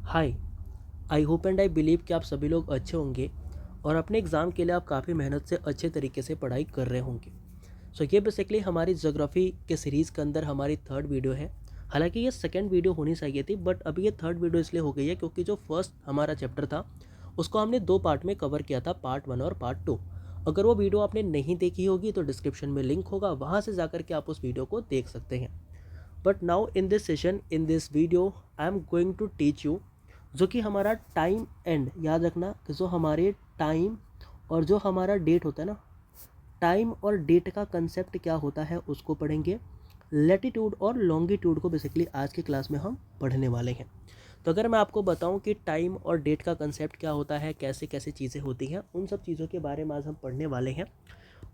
Hi. I hope and I believe कि आप सभी लोग अच्छे होंगे और अपने एग्ज़ाम के लिए आप काफ़ी मेहनत से अच्छे तरीके से पढ़ाई कर रहे होंगे। ये बेसिकली हमारी ज्योग्राफी के सीरीज़ के अंदर हमारी थर्ड वीडियो है। हालांकि ये सेकंड वीडियो होनी चाहिए थी, बट अभी ये थर्ड वीडियो इसलिए हो गई है क्योंकि जो फर्स्ट हमारा चैप्टर था उसको हमने दो पार्ट में कवर किया था, पार्ट 1 और पार्ट 2। अगर वो वीडियो आपने नहीं देखी होगी तो डिस्क्रिप्शन में लिंक होगा, वहाँ से जाकर के आप उस वीडियो को देख सकते हैं। But now in this session, in this video, I am going to teach you जो कि हमारा टाइम एंड, याद रखना कि जो हमारे टाइम और जो हमारा डेट होता है ना, टाइम और डेट का कंसेप्ट क्या होता है उसको पढ़ेंगे। लेटीट्यूड और लॉन्गिट्यूड को बेसिकली आज की क्लास में हम पढ़ने वाले हैं। तो अगर मैं आपको बताऊं कि टाइम और डेट का कंसेप्ट क्या होता है, कैसे कैसे चीज़ें होती हैं, उन सब चीज़ों के बारे में आज हम पढ़ने वाले हैं।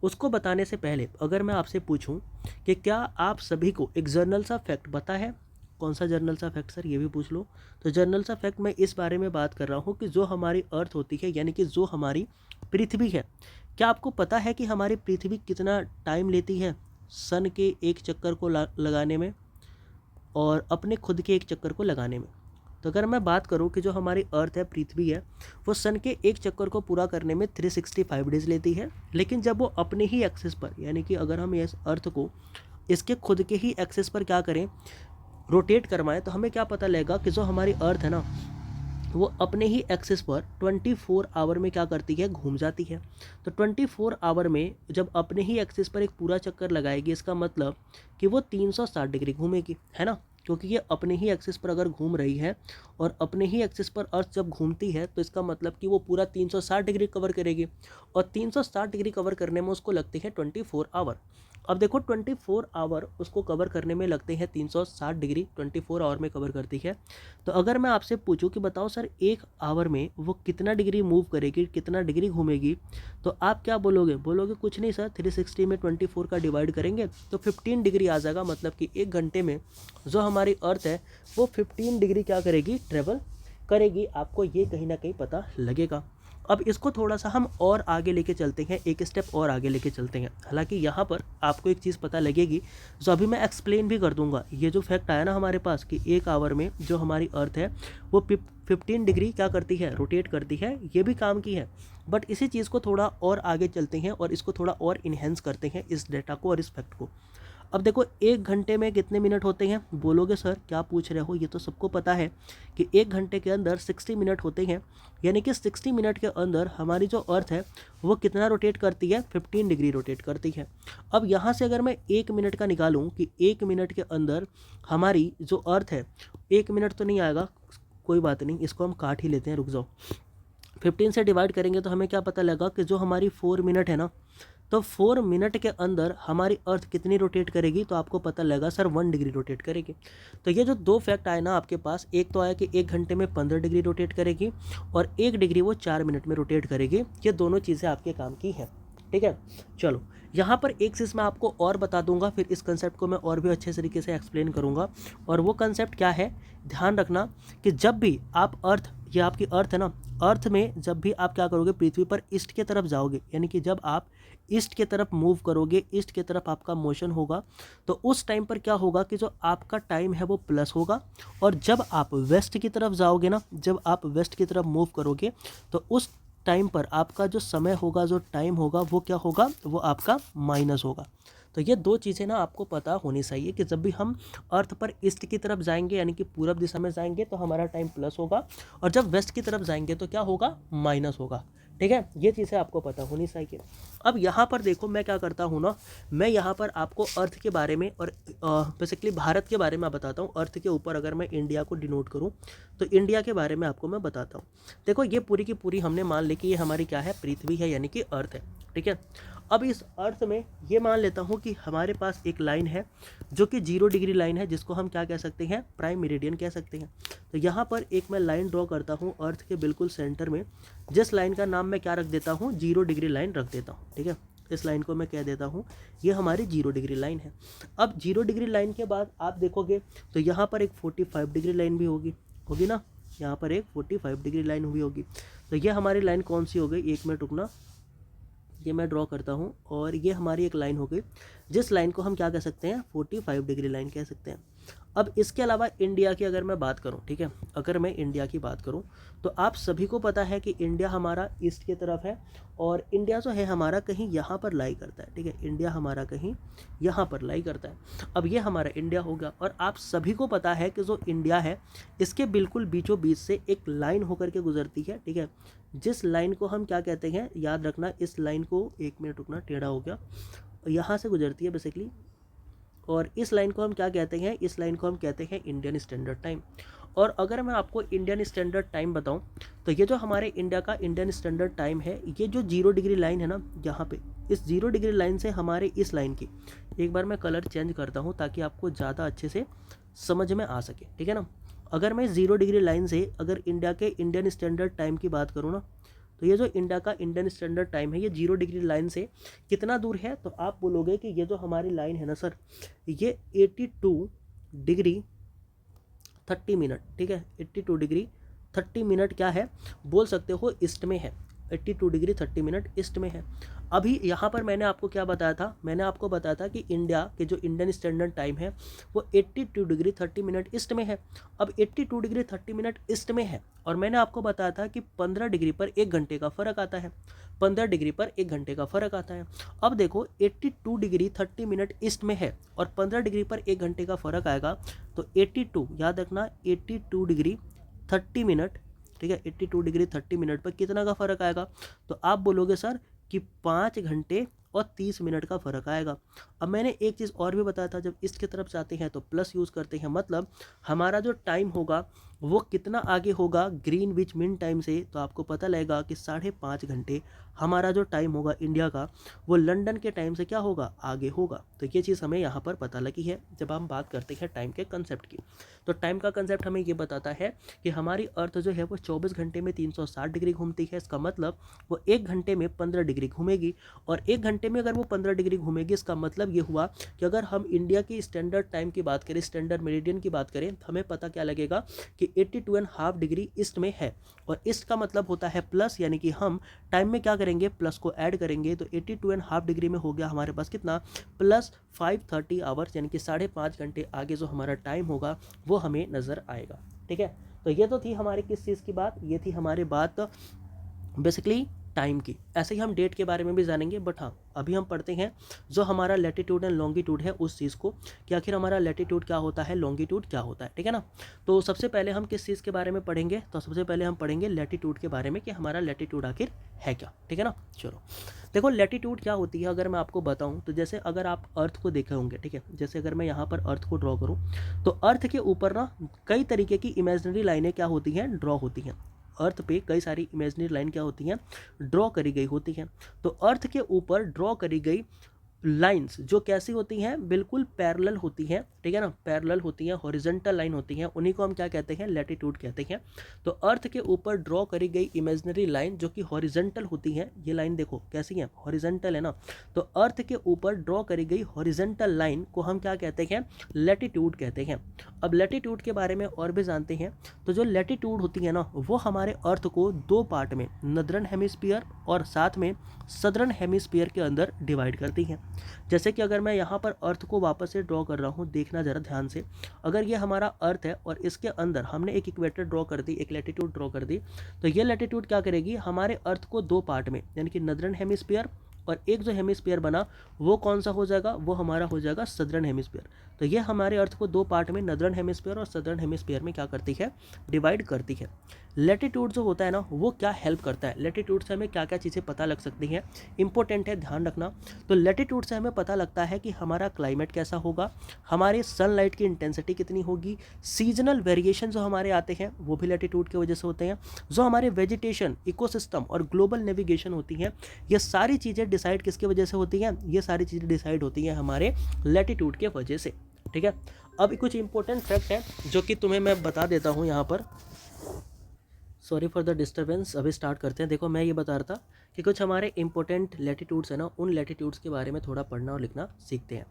उसको बताने से पहले अगर मैं आपसे पूछूं कि क्या आप सभी को एक जर्नल सा फैक्ट पता है? कौन सा जर्नल सा फैक्ट सर, ये भी पूछ लो। तो जर्नल सा फैक्ट मैं इस बारे में बात कर रहा हूँ कि जो हमारी अर्थ होती है, यानी कि जो हमारी पृथ्वी है, क्या आपको पता है कि हमारी पृथ्वी कितना टाइम लेती है सन के एक चक्कर को लगाने में और अपने खुद के एक चक्कर को लगाने में? तो अगर मैं बात करूं कि जो हमारी अर्थ है, पृथ्वी है, वो सन के एक चक्कर को पूरा करने में 365 डेज लेती है। लेकिन जब वो अपने ही एक्सिस पर, यानी कि अगर हम इस अर्थ को इसके खुद के ही एक्सिस पर क्या करें, रोटेट करवाएं, तो हमें क्या पता लगेगा कि जो हमारी अर्थ है ना, वो अपने ही एक्सिस पर 24 आवर में क्या करती है, घूम जाती है। तो 24 आवर में जब अपने ही एक्सिस पर एक पूरा चक्कर लगाएगी, इसका मतलब कि वो 360 डिग्री घूमेगी, है ना। क्योंकि ये अपने ही एक्सिस पर अगर घूम रही है और अपने ही एक्सिस पर अर्थ जब घूमती है तो इसका मतलब कि वो पूरा 360 डिग्री कवर करेगी, और 360 डिग्री कवर करने में उसको लगते हैं 24 आवर। अब देखो 24 आवर उसको कवर करने में लगते हैं, 360 डिग्री 24 आवर में कवर करती है। तो अगर मैं आपसे पूछूं कि बताओ सर, एक आवर में वो कितना डिग्री मूव करेगी, कितना डिग्री घूमेगी, तो आप क्या बोलोगे? बोलोगे कुछ नहीं सर, 360 में 24 का डिवाइड करेंगे तो 15 डिग्री आ जाएगा। मतलब कि एक घंटे में जो हमारी अर्थ है वो 15 डिग्री क्या करेगी, ट्रेवल करेगी। आपको ये कहीं ना कहीं पता लगेगा। अब इसको थोड़ा सा हम और आगे लेके चलते हैं, एक स्टेप और आगे लेके चलते हैं। हालांकि यहाँ पर आपको एक चीज़ पता लगेगी जो अभी मैं एक्सप्लेन भी कर दूंगा। ये जो फैक्ट आया ना हमारे पास कि एक आवर में जो हमारी अर्थ है वो 15 डिग्री क्या करती है, रोटेट करती है, ये भी काम की है। बट इसी चीज़ को थोड़ा और आगे चलते हैं और इसको थोड़ा और इन्हेंस करते हैं, इस डेटा को और इस फैक्ट को। अब देखो, एक घंटे में कितने मिनट होते हैं? बोलोगे सर क्या पूछ रहे हो, ये तो सबको पता है कि एक घंटे के अंदर 60 मिनट होते हैं। यानी कि 60 मिनट के अंदर हमारी जो अर्थ है वो कितना रोटेट करती है, 15 डिग्री रोटेट करती है। अब यहाँ से अगर मैं एक मिनट का निकालूं कि एक मिनट के अंदर हमारी जो अर्थ है, एक मिनट तो नहीं आएगा, कोई बात नहीं, इसको हम काट ही लेते हैं, रुक जाओ। 15 से डिवाइड करेंगे तो हमें क्या पता लगा कि जो हमारी 4 मिनट है ना, तो 4 मिनट के अंदर हमारी अर्थ कितनी रोटेट करेगी? तो आपको पता लगा सर 1 डिग्री रोटेट करेगी। तो ये जो दो फैक्ट आए ना आपके पास, एक तो आया कि एक घंटे में 15 डिग्री रोटेट करेगी और 1 डिग्री वो 4 मिनट में रोटेट करेगी। ये दोनों चीज़ें आपके काम की हैं, ठीक है। चलो, यहाँ पर एक चीज़ मैं आपको और बता दूंगा, फिर इस कंसेप्ट को मैं और भी अच्छे तरीके से एक्सप्लेन करूँगा। और वो कंसेप्ट क्या है, ध्यान रखना कि जब भी आप अर्थ, ये आपकी अर्थ है ना, अर्थ में जब भी आप क्या करोगे, पृथ्वी पर ईस्ट की तरफ जाओगे, यानी कि जब आप ईस्ट की तरफ मूव करोगे, ईस्ट की तरफ आपका मोशन होगा, तो उस टाइम पर क्या होगा कि जो आपका टाइम है वो प्लस होगा। और जब आप वेस्ट की तरफ जाओगे ना, जब आप वेस्ट की तरफ मूव करोगे, तो उस टाइम पर आपका जो समय होगा, जो टाइम होगा, वो क्या होगा, वो आपका माइनस होगा। तो ये दो चीज़ें ना आपको पता होनी चाहिए कि जब भी हम अर्थ पर ईस्ट की तरफ जाएंगे, यानी कि पूरब दिशा में जाएंगे, तो हमारा टाइम प्लस होगा, और जब वेस्ट की तरफ जाएंगे तो क्या होगा, माइनस होगा। ठीक है, ये चीज़ें आपको पता होनी चाहिए। अब यहाँ पर देखो मैं क्या करता हूँ ना, मैं यहाँ पर आपको अर्थ के बारे में और बेसिकली भारत के बारे में बताता हूँ। अर्थ के ऊपर अगर मैं इंडिया को डिनोट करूँ तो इंडिया के बारे में आपको मैं बताता हूँ। देखो, ये पूरी की पूरी हमने मान ली कि ये हमारी क्या है, पृथ्वी है, यानी कि अर्थ है, ठीक है। अब इस अर्थ में ये मान लेता हूँ कि हमारे पास एक लाइन है जो कि 0 डिग्री लाइन है, जिसको हम क्या कह सकते हैं, प्राइम मेरिडियन कह सकते हैं। तो यहाँ पर एक मैं लाइन ड्रॉ करता हूँ अर्थ के बिल्कुल सेंटर में, जिस लाइन का नाम मैं क्या रख देता हूँ, 0 डिग्री लाइन रख देता हूँ, ठीक है। इस लाइन को मैं कह देता हूँ ये हमारी 0 डिग्री लाइन है। अब 0 डिग्री लाइन के बाद आप देखोगे तो यहाँ पर एक 45 डिग्री लाइन भी होगी ना, यहाँ पर एक 45 डिग्री लाइन हुई होगी। तो ये हमारी लाइन कौन सी हो गई, एक मिनट रुकना, ये मैं ड्रॉ करता हूँ, और ये हमारी एक लाइन हो गई जिस लाइन को हम क्या कह सकते हैं, 45 डिग्री लाइन कह सकते हैं। अब इसके अलावा इंडिया की अगर मैं बात करूं, ठीक है, अगर मैं इंडिया की बात करूं तो आप सभी को पता है कि इंडिया हमारा ईस्ट की तरफ है और इंडिया जो है हमारा कहीं यहाँ पर लाई करता है, ठीक है, इंडिया हमारा कहीं यहाँ पर लाई करता है। अब ये हमारा इंडिया होगा और आप सभी को पता है कि जो इंडिया है इसके बिल्कुल बीचों बीच से एक लाइन होकर के गुजरती है, ठीक है, जिस लाइन को हम क्या कहते हैं, याद रखना, इस लाइन को, एक मिनट रुकना, टेढ़ा हो गया, यहाँ से गुजरती है बेसिकली, और इस लाइन को हम क्या कहते हैं, इस लाइन को हम कहते हैं इंडियन स्टैंडर्ड टाइम। और अगर मैं आपको इंडियन स्टैंडर्ड टाइम बताऊं तो ये जो हमारे इंडिया का इंडियन स्टैंडर्ड टाइम है, ये जो 0 डिग्री लाइन है ना, यहाँ पे इस 0 डिग्री लाइन से हमारे इस लाइन की, एक बार मैं कलर चेंज करता हूँ ताकि आपको ज़्यादा अच्छे से समझ में आ सके, ठीक है ना। अगर मैं 0 डिग्री लाइन से अगर इंडिया के इंडियन स्टैंडर्ड टाइम की बात करूँ ना, तो ये जो इंडिया का इंडियन स्टैंडर्ड टाइम है ये 0 डिग्री लाइन से कितना दूर है, तो आप बोलोगे कि ये जो हमारी लाइन है ना सर, ये 82 डिग्री 30 मिनट, ठीक है, 82 डिग्री 30 मिनट क्या है, बोल सकते हो ईस्ट में है, 82 डिग्री 30 मिनट ईस्ट में है। अभी यहाँ पर मैंने आपको क्या बताया था, मैंने आपको बताया था कि इंडिया के जो इंडियन स्टैंडर्ड टाइम है वो 82 डिग्री 30 मिनट ईस्ट में है। अब 82 डिग्री 30 मिनट ईस्ट में है और मैंने आपको बताया था कि 15 डिग्री पर 1 घंटे का फ़र्क आता है, 15 डिग्री पर 1 घंटे का फ़र्क आता है। अब देखो 82 डिग्री 30 मिनट ईस्ट में है और 15 डिग्री पर 1 घंटे का फ़र्क आएगा, तो 82, याद रखना, 82 डिग्री 30 मिनट, ठीक है, 82 डिग्री 30 मिनट पर कितना का फ़र्क आएगा, तो आप बोलोगे सर कि 5 घंटे और 30 मिनट का फ़र्क आएगा। अब मैंने एक चीज़ और भी बताया था, जब ईस्ट की तरफ जाते हैं तो प्लस यूज़ करते हैं, मतलब हमारा जो टाइम होगा वो कितना आगे होगा ग्रीनविच मीन टाइम से, तो आपको पता लगेगा कि 5.5 घंटे हमारा जो टाइम होगा इंडिया का वो लंदन के टाइम से क्या होगा, आगे होगा। तो ये चीज़ हमें यहाँ पर पता लगी है जब हम बात करते हैं टाइम के कंसेप्ट की। तो टाइम का कंसेप्ट हमें ये बताता है कि हमारी अर्थ जो है वो 24 घंटे में 360 डिग्री घूमती है, इसका मतलब वो 1 घंटे में 15 डिग्री घूमेगी, और 1 घंटे में अगर वो 15 डिग्री घूमेगी इसका मतलब ये हुआ कि अगर हम इंडिया की स्टैंडर्ड टाइम की बात करें, स्टैंडर्ड मेरिडियन की बात करें, तो हमें पता क्या लगेगा कि 82.5 डिग्री ईस्ट में है, और ईस्ट का मतलब होता है प्लस, यानी कि हम टाइम में क्या करेंगे, प्लस को ऐड करेंगे, तो 82.5 डिग्री में हो गया हमारे पास कितना, प्लस 530 आवर्स, यानी कि 5.5 घंटे आगे जो हमारा टाइम होगा वो हमें नज़र आएगा, ठीक है। तो ये तो थी हमारी किस चीज़ की बात, ये थी हमारी बात बेसिकली टाइम की। ऐसे ही हम डेट के बारे में भी जानेंगे, बट हाँ अभी हम पढ़ते हैं जो हमारा लैटिट्यूड एंड लॉन्गिट्यूड है उस चीज़ को, कि आखिर हमारा लैटिट्यूड क्या होता है, लॉन्गिट्यूड क्या होता है, ठीक है ना। तो सबसे पहले हम किस चीज़ के बारे में पढ़ेंगे, तो सबसे पहले हम पढ़ेंगे लैटिट्यूड के बारे में कि हमारा लैटिट्यूड आखिर है क्या, ठीक है ना। चलो देखो लैटिट्यूड क्या होती है, अगर मैं आपको बताऊं तो जैसे अगर आप अर्थ को देखे होंगे, ठीक है, जैसे अगर मैं यहाँ पर अर्थ को ड्रॉ करूँ तो अर्थ के ऊपर ना कई तरीके की इमेजिनरी लाइनें क्या होती हैं, ड्रॉ होती हैं। अर्थ पे कई सारी इमेजिनरी लाइन क्या होती हैं, ड्रॉ करी गई होती हैं। तो अर्थ के ऊपर ड्रॉ करी गई लाइंस जो कैसी होती हैं, बिल्कुल पैरेलल होती हैं, ठीक है ना, पैरेलल होती हैं, हॉरिजॉन्टल लाइन होती हैं, उन्हीं को हम क्या कहते हैं, लैटिट्यूड कहते हैं। तो अर्थ के ऊपर ड्रॉ करी गई इमेजिनरी लाइन जो कि हॉरिजॉन्टल होती हैं, ये लाइन देखो कैसी है, हॉरिजॉन्टल है ना, तो अर्थ के ऊपर ड्रॉ करी गई हॉरिजॉन्टल लाइन को हम क्या कहते हैं, लैटिट्यूड कहते हैं। अब लैटिट्यूड के बारे में और भी जानते हैं, तो जो लैटिट्यूड होती है ना वो हमारे अर्थ को 2 पार्ट में, नॉर्दर्न हेमिस्फीयर और साथ में सदर्न हेमिस्फीयर के अंदर डिवाइड करती हैं। जैसे कि अगर मैं यहाँ पर अर्थ को वापस से ड्रॉ कर रहा हूँ, देखना ज़रा ध्यान से, अगर ये हमारा अर्थ है और इसके अंदर हमने एक इक्वेटर ड्रॉ कर दी, एक लैटिट्यूड ड्रॉ कर दी, तो ये लैटिट्यूड क्या करेगी, हमारे अर्थ को 2 पार्ट में, यानी कि नॉर्दर्न हेमिस्फीयर और एक जो हेमिस्फीयर बना वो कौन सा हो जाएगा, वो हमारा हो जाएगा सदर्न हेमिस्फीयर। तो ये हमारे अर्थ को 2 पार्ट में, नॉर्दर्न हेमिस्फीयर और सदर्न हेमिस्फीयर में क्या करती है, डिवाइड करती है। लैटिट्यूड जो होता है ना वो क्या हेल्प करता है, लैटिट्यूड से हमें क्या क्या चीज़ें पता लग सकती हैं, इंपॉर्टेंट है ध्यान रखना। तो लैटिट्यूड से हमें पता लगता है कि हमारा क्लाइमेट कैसा होगा, हमारे सनलाइट की इंटेंसिटी कितनी होगी, सीजनल वेरिएशन जो हमारे आते हैं वो भी लैटिट्यूड की वजह से होते हैं, जो हमारे वेजिटेशन, इकोसिस्टम और ग्लोबल नेविगेशन होती हैं, ये सारी चीज़ें डिसाइड किसकी वजह से होती हैं, ये सारी चीज़ें डिसाइड होती हैं हमारे लैटिट्यूड के वजह से, ठीक है। अब कुछ इंपॉर्टेंट फैक्ट है जो कि तुम्हें मैं बता देता हूँ यहाँ पर, सॉरी फॉर द डिस्टर्बेंस, अभी स्टार्ट करते हैं। देखो मैं ये बता रहा था कि कुछ हमारे इंपॉर्टेंट लैटिट्यूड्स है ना, उन लैटिट्यूड्स के बारे में थोड़ा पढ़ना और लिखना सीखते हैं।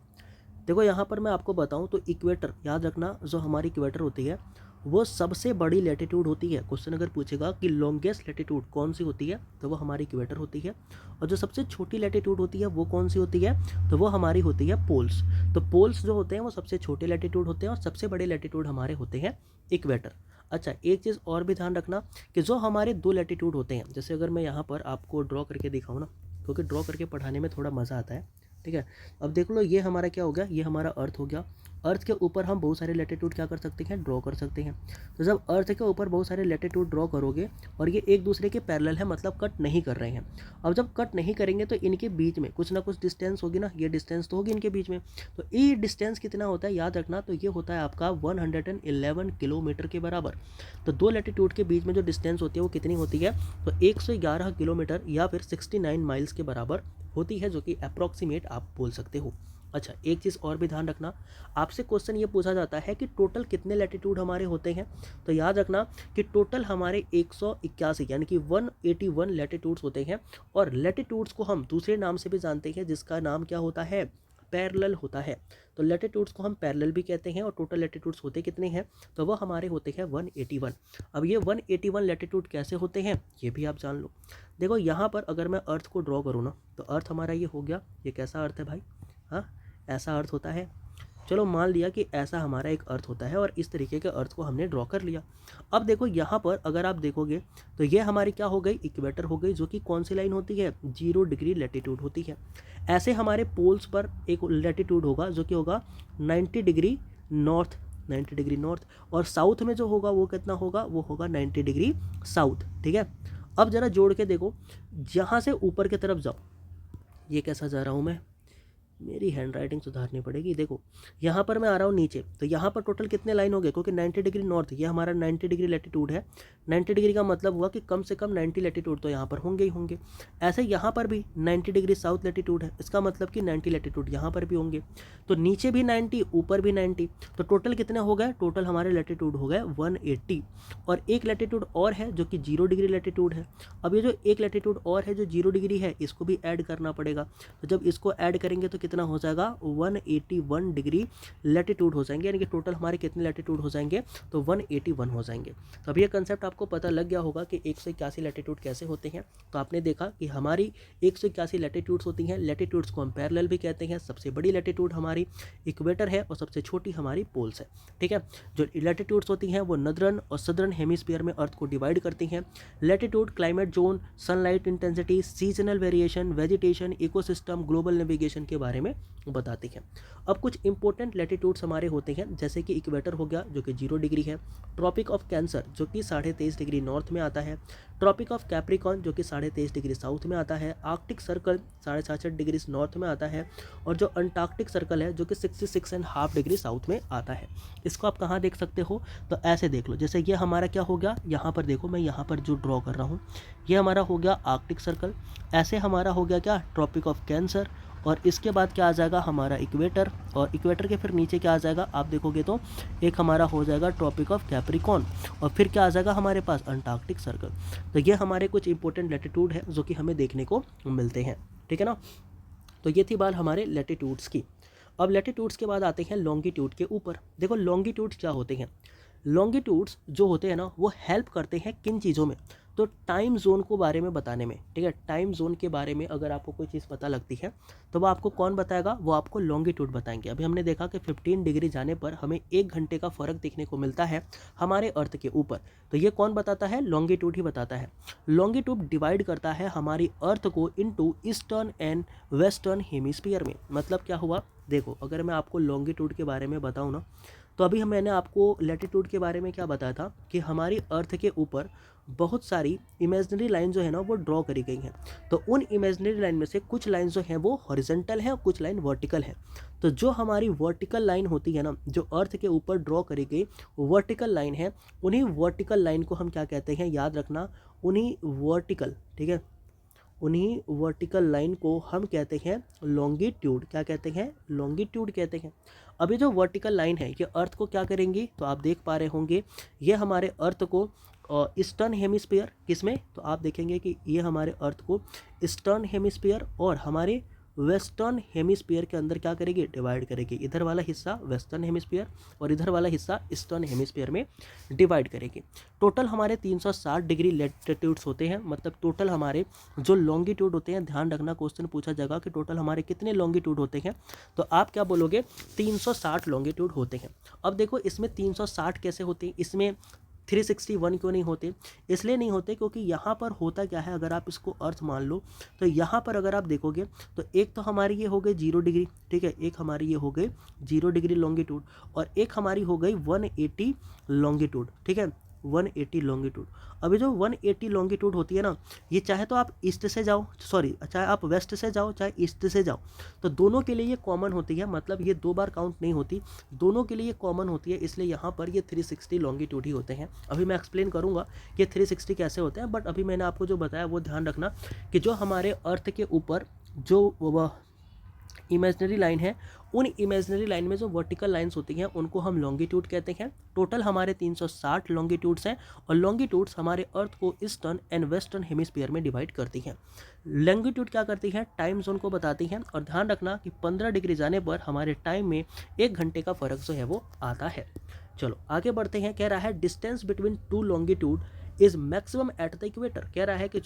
देखो यहाँ पर मैं आपको बताऊँ तो इक्वेटर, याद रखना, जो हमारी इक्वेटर होती है वो सबसे बड़ी लैटिट्यूड होती है। क्वेश्चन अगर पूछेगा कि लॉन्गेस्ट लैटिट्यूड कौन सी होती है, तो वो हमारी इक्वेटर होती है। और जो सबसे छोटी लैटिट्यूड होती है वो कौन सी होती है, तो वो हमारी होती है पोल्स। तो पोल्स जो होते हैं वो सबसे छोटे लैटिट्यूड होते हैं और सबसे बड़े लैटिट्यूड हमारे होते हैं इक्वेटर। अच्छा, एक चीज़ और भी ध्यान रखना कि जो हमारे दो लैटिट्यूड होते हैं, जैसे अगर मैं यहाँ पर आपको ड्रॉ करके दिखाऊँ ना, क्योंकि ड्रॉ करके पढ़ाने में थोड़ा मज़ा आता है, ठीक है। अब देख लो, ये हमारा क्या हो गया, ये हमारा अर्थ हो गया। अर्थ के ऊपर हम बहुत सारे लैटिट्यूड क्या कर सकते हैं, ड्रॉ कर सकते हैं। तो जब अर्थ के ऊपर बहुत सारे लैटिट्यूड ड्रॉ करोगे और ये एक दूसरे के पैरेलल है, मतलब कट नहीं कर रहे हैं। अब जब कट नहीं करेंगे तो इनके बीच में कुछ ना कुछ डिस्टेंस होगी ना, ये डिस्टेंस तो होगी इनके बीच में। तो ये डिस्टेंस कितना होता है याद रखना, तो ये होता है आपका 111 किलोमीटर के बराबर। तो दो लैटिट्यूड के बीच में जो डिस्टेंस होती है वो कितनी होती है, तो 111 किलोमीटर या फिर 69 माइल्स के बराबर होती है, जो कि अप्रॉक्सीमेट आप बोल सकते हो। अच्छा, एक चीज़ और भी ध्यान रखना, आपसे क्वेश्चन ये पूछा जाता है कि टोटल कितने लैटिट्यूड हमारे होते हैं। तो याद रखना कि टोटल हमारे 181 यानी कि 181 लैटिट्यूड्स होते हैं। और लैटिट्यूड्स को हम दूसरे नाम से भी जानते हैं, जिसका नाम क्या होता है, पैरेलल होता है। तो लैटिट्यूड्स को हम पैरेलल भी कहते हैं। और टोटल लैटिट्यूड्स होते कितने हैं, तो वो हमारे होते हैं 181। अब ये 181 लैटिट्यूड कैसे होते हैं ये भी आप जान लो। देखो यहाँ पर अगर मैं अर्थ को ड्रॉ करूँ ना, तो अर्थ हमारा ये हो गया। ये कैसा अर्थ है भाई, हाँ ऐसा अर्थ होता है। चलो मान लिया कि ऐसा हमारा एक अर्थ होता है और इस तरीके के अर्थ को हमने ड्रॉ कर लिया। अब देखो यहाँ पर अगर आप देखोगे तो ये हमारी क्या हो गई, इक्वेटर हो गई, जो कि कौन सी लाइन होती है, 0 डिग्री लैटिट्यूड होती है। ऐसे हमारे पोल्स पर एक लैटिट्यूड होगा जो कि होगा 90 डिग्री नॉर्थ, 90 डिग्री नॉर्थ। और साउथ में जो होगा वो कितना होगा, वो होगा 90 डिग्री साउथ, ठीक है। अब ज़रा जोड़ के देखो, यहाँ से ऊपर की तरफ जाओ, ये कैसा जा रहा हूँ मैं, मेरी हैंड राइटिंग सुधारनी पड़ेगी। देखो यहाँ पर मैं आ रहा हूँ नीचे, तो यहाँ पर टोटल कितने लाइन हो गए, क्योंकि 90 डिग्री नॉर्थ ये हमारा 90 डिग्री लैटिट्यूड है। 90 डिग्री का मतलब हुआ कि कम से कम 90 लैटिट्यूड तो यहाँ पर होंगे ही होंगे। ऐसे यहाँ पर भी 90 डिग्री साउथ लैटिट्यूड है, इसका मतलब कि 90 लैटिट्यूड यहाँ पर भी होंगे। तो नीचे भी 90, ऊपर भी 90, तो टोटल कितने हो गए, टोटल हमारे लैटिट्यूड हो गए 180। और एक लैटिट्यूड और है जो कि 0 डिग्री लैटिट्यूड है। अब ये जो एक लैटिट्यूड और है जो 0 डिग्री है, इसको भी ऐड करना पड़ेगा। तो जब इसको ऐड करेंगे तो कितना हो जाएगा, 181 डिग्री लैटिट्यूड हो जाएंगे। यानी कि टोटल हमारे कितने लैटिट्यूड हो जाएंगे, तो 181 हो जाएंगे। तो अब ये कंसेप्ट आपको पता लग गया होगा कि 181 लैटिट्यूड कैसे होते हैं। तो आपने देखा कि हमारी 181 लैटिट्यूड्स होती हैं। लैटिट्यूड्स को हम पैरेलल भी कहते हैं। सबसे बड़ी लैटिट्यूड हमारी इक्वेटर है और सबसे छोटी हमारी पोल्स है, ठीक है। जो लैटिट्यूड्स होती हैं वो नॉर्दर्न और सदर्न हेमिस्फीयर में अर्थ को डिवाइड करती हैं। Latitude, climate zone, sunlight intensity, seasonal variation, vegetation, ecosystem, global navigation के बारे में बताती है। अब कुछ इंपॉर्टेंट लैटिट्यूड्स हमारे होते हैं, जैसे कि इक्वेटर हो गया जो कि 0 डिग्री है। ट्रॉपिक ऑफ कैंसर जो कि 23.5 डिग्री नॉर्थ में आता है। ट्रॉपिक ऑफ कैप्रिकॉन जो कि 23.5 डिग्री साउथ में आता है। आर्कटिक सर्कल 66.5 डिग्री नॉर्थ में आता है। और जो अंटार्कटिक सर्कल है जो कि 66.5 डिग्री साउथ में आता है। इसको आप कहाँ देख सकते हो, तो ऐसे देख लो, जैसे ये हमारा क्या हो गया, यहाँ पर देखो मैं यहाँ पर जो ड्रॉ कर रहा हूँ, ये हमारा हो गया आर्कटिक सर्कल। ऐसे हमारा हो गया क्या, ट्रॉपिक ऑफ कैंसर। और इसके बाद क्या आ जाएगा हमारा इक्वेटर। और इक्वेटर के फिर नीचे क्या आ जाएगा, आप देखोगे तो एक हमारा हो जाएगा ट्रॉपिक ऑफ कैप्रिकॉन। और फिर क्या आ जाएगा हमारे पास, अंटार्कटिक सर्कल। तो ये हमारे कुछ इंपॉर्टेंट लैटिट्यूड है जो कि हमें देखने को मिलते हैं, ठीक है ना। तो ये थी बात हमारे लैटिट्यूड्स की। अब लैटिट्यूड्स के बाद आते हैं लॉन्गिट्यूड के ऊपर। देखो लॉन्गिट्यूड्स क्या होते हैं, लॉन्गिट्यूड्स जो होते हैं ना वो हेल्प करते हैं किन चीज़ों में, तो टाइम जोन को बारे में बताने में, ठीक है। टाइम जोन के बारे में अगर आपको कोई चीज़ पता लगती है तो वो आपको कौन बताएगा, वो आपको लॉन्गिट्यूड बताएंगे। अभी हमने देखा कि 15 डिग्री जाने पर हमें 1 घंटे का फ़र्क देखने को मिलता है हमारे अर्थ के ऊपर, तो ये कौन बताता है, लॉन्गिट्यूड ही बताता है। लॉन्गिट्यूड डिवाइड करता है हमारी अर्थ को into eastern and western hemisphere में। मतलब क्या हुआ, देखो अगर मैं आपको लॉन्गिट्यूड के बारे में बताऊँ ना, तो अभी मैंने आपको लैटिट्यूड के बारे में क्या बताया था कि हमारी अर्थ के ऊपर बहुत सारी इमेजिनरी लाइन जो है ना वो ड्रॉ करी गई हैं। तो उन इमेजिनरी लाइन में से कुछ लाइन जो हैं वो हॉरिजॉन्टल है और कुछ लाइन वर्टिकल है। तो जो हमारी वर्टिकल लाइन होती है ना, जो अर्थ के ऊपर ड्रॉ करी गई वर्टिकल लाइन है, उन्हीं वर्टिकल लाइन को हम क्या कहते हैं, याद रखना, उन्हीं वर्टिकल, ठीक है, उन्हीं वर्टिकल लाइन को हम कहते हैं लॉन्गिट्यूड। क्या कहते हैं, लॉन्गिट्यूड कहते हैं। अब ये जो वर्टिकल लाइन है ये अर्थ को क्या करेंगी, तो आप देख पा रहे होंगे ये हमारे अर्थ को ईस्टर्न हेमिस्फीयर किसमें, तो आप देखेंगे कि ये हमारे अर्थ को ईस्टर्न हेमिस्फीयर और हमारे वेस्टर्न हेमिस्फीयर के अंदर क्या करेगी, डिवाइड करेगी। इधर वाला हिस्सा वेस्टर्न हेमिस्फीयर और इधर वाला हिस्सा ईस्टर्न हेमिस्फीयर में डिवाइड करेगी। टोटल हमारे 360 डिग्री लैटिट्यूड्स होते हैं, मतलब टोटल हमारे जो लॉन्गिट्यूड होते हैं, ध्यान रखना क्वेश्चन पूछा जाएगा कि टोटल हमारे कितने लॉन्गिट्यूड होते हैं, तो आप क्या बोलोगे, 360 लॉन्गिट्यूड होते हैं। अब देखो इसमें 360 कैसे होते हैं, इसमें 361 क्यों नहीं होते, इसलिए नहीं होते क्योंकि यहाँ पर होता क्या है, अगर आप इसको अर्थ मान लो तो यहाँ पर अगर आप देखोगे तो एक तो हमारी ये हो गई 0 डिग्री, ठीक है, एक हमारी ये हो गई 0 डिग्री लॉन्गिट्यूड और एक हमारी हो गई 180 लॉन्गिट्यूड, ठीक है, 180 लॉन्गिट्यूड। अभी जो 180 लॉन्गिट्यूड होती है ना, ये चाहे तो आप ईस्ट से जाओ, सॉरी चाहे आप वेस्ट से जाओ चाहे ईस्ट से जाओ, तो दोनों के लिए ये कॉमन होती है, मतलब ये 2 बार काउंट नहीं होती, दोनों के लिए कॉमन होती है, इसलिए यहाँ पर ये 360 लॉन्गिट्यूड ही होते हैं। अभी मैं एक्सप्लेन करूँगा कि 360 कैसे होते हैं, बट अभी मैंने आपको जो बताया वो ध्यान रखना कि जो हमारे अर्थ के ऊपर जो इमेजनरी लाइन है, उन इमेजनरी लाइन में जो वर्टिकल लाइंस होती हैं उनको हम लॉन्गिट्यूड कहते हैं। टोटल हमारे 360 लॉन्गिट्यूड्स हैं और लॉन्गिट्यूड्स हमारे अर्थ को ईस्टर्न एंड वेस्टर्न हेमिस्फीयर में डिवाइड करती हैं। लॉन्गिट्यूड क्या करती है, टाइम जोन को बताती हैं और ध्यान रखना कि 15 डिग्री जाने पर हमारे टाइम में 1 घंटे का फ़र्क जो है वो आता है। चलो आगे बढ़ते हैं। कह रहा है distance between 2 longitude is maximum at the equator. कह रहा है कि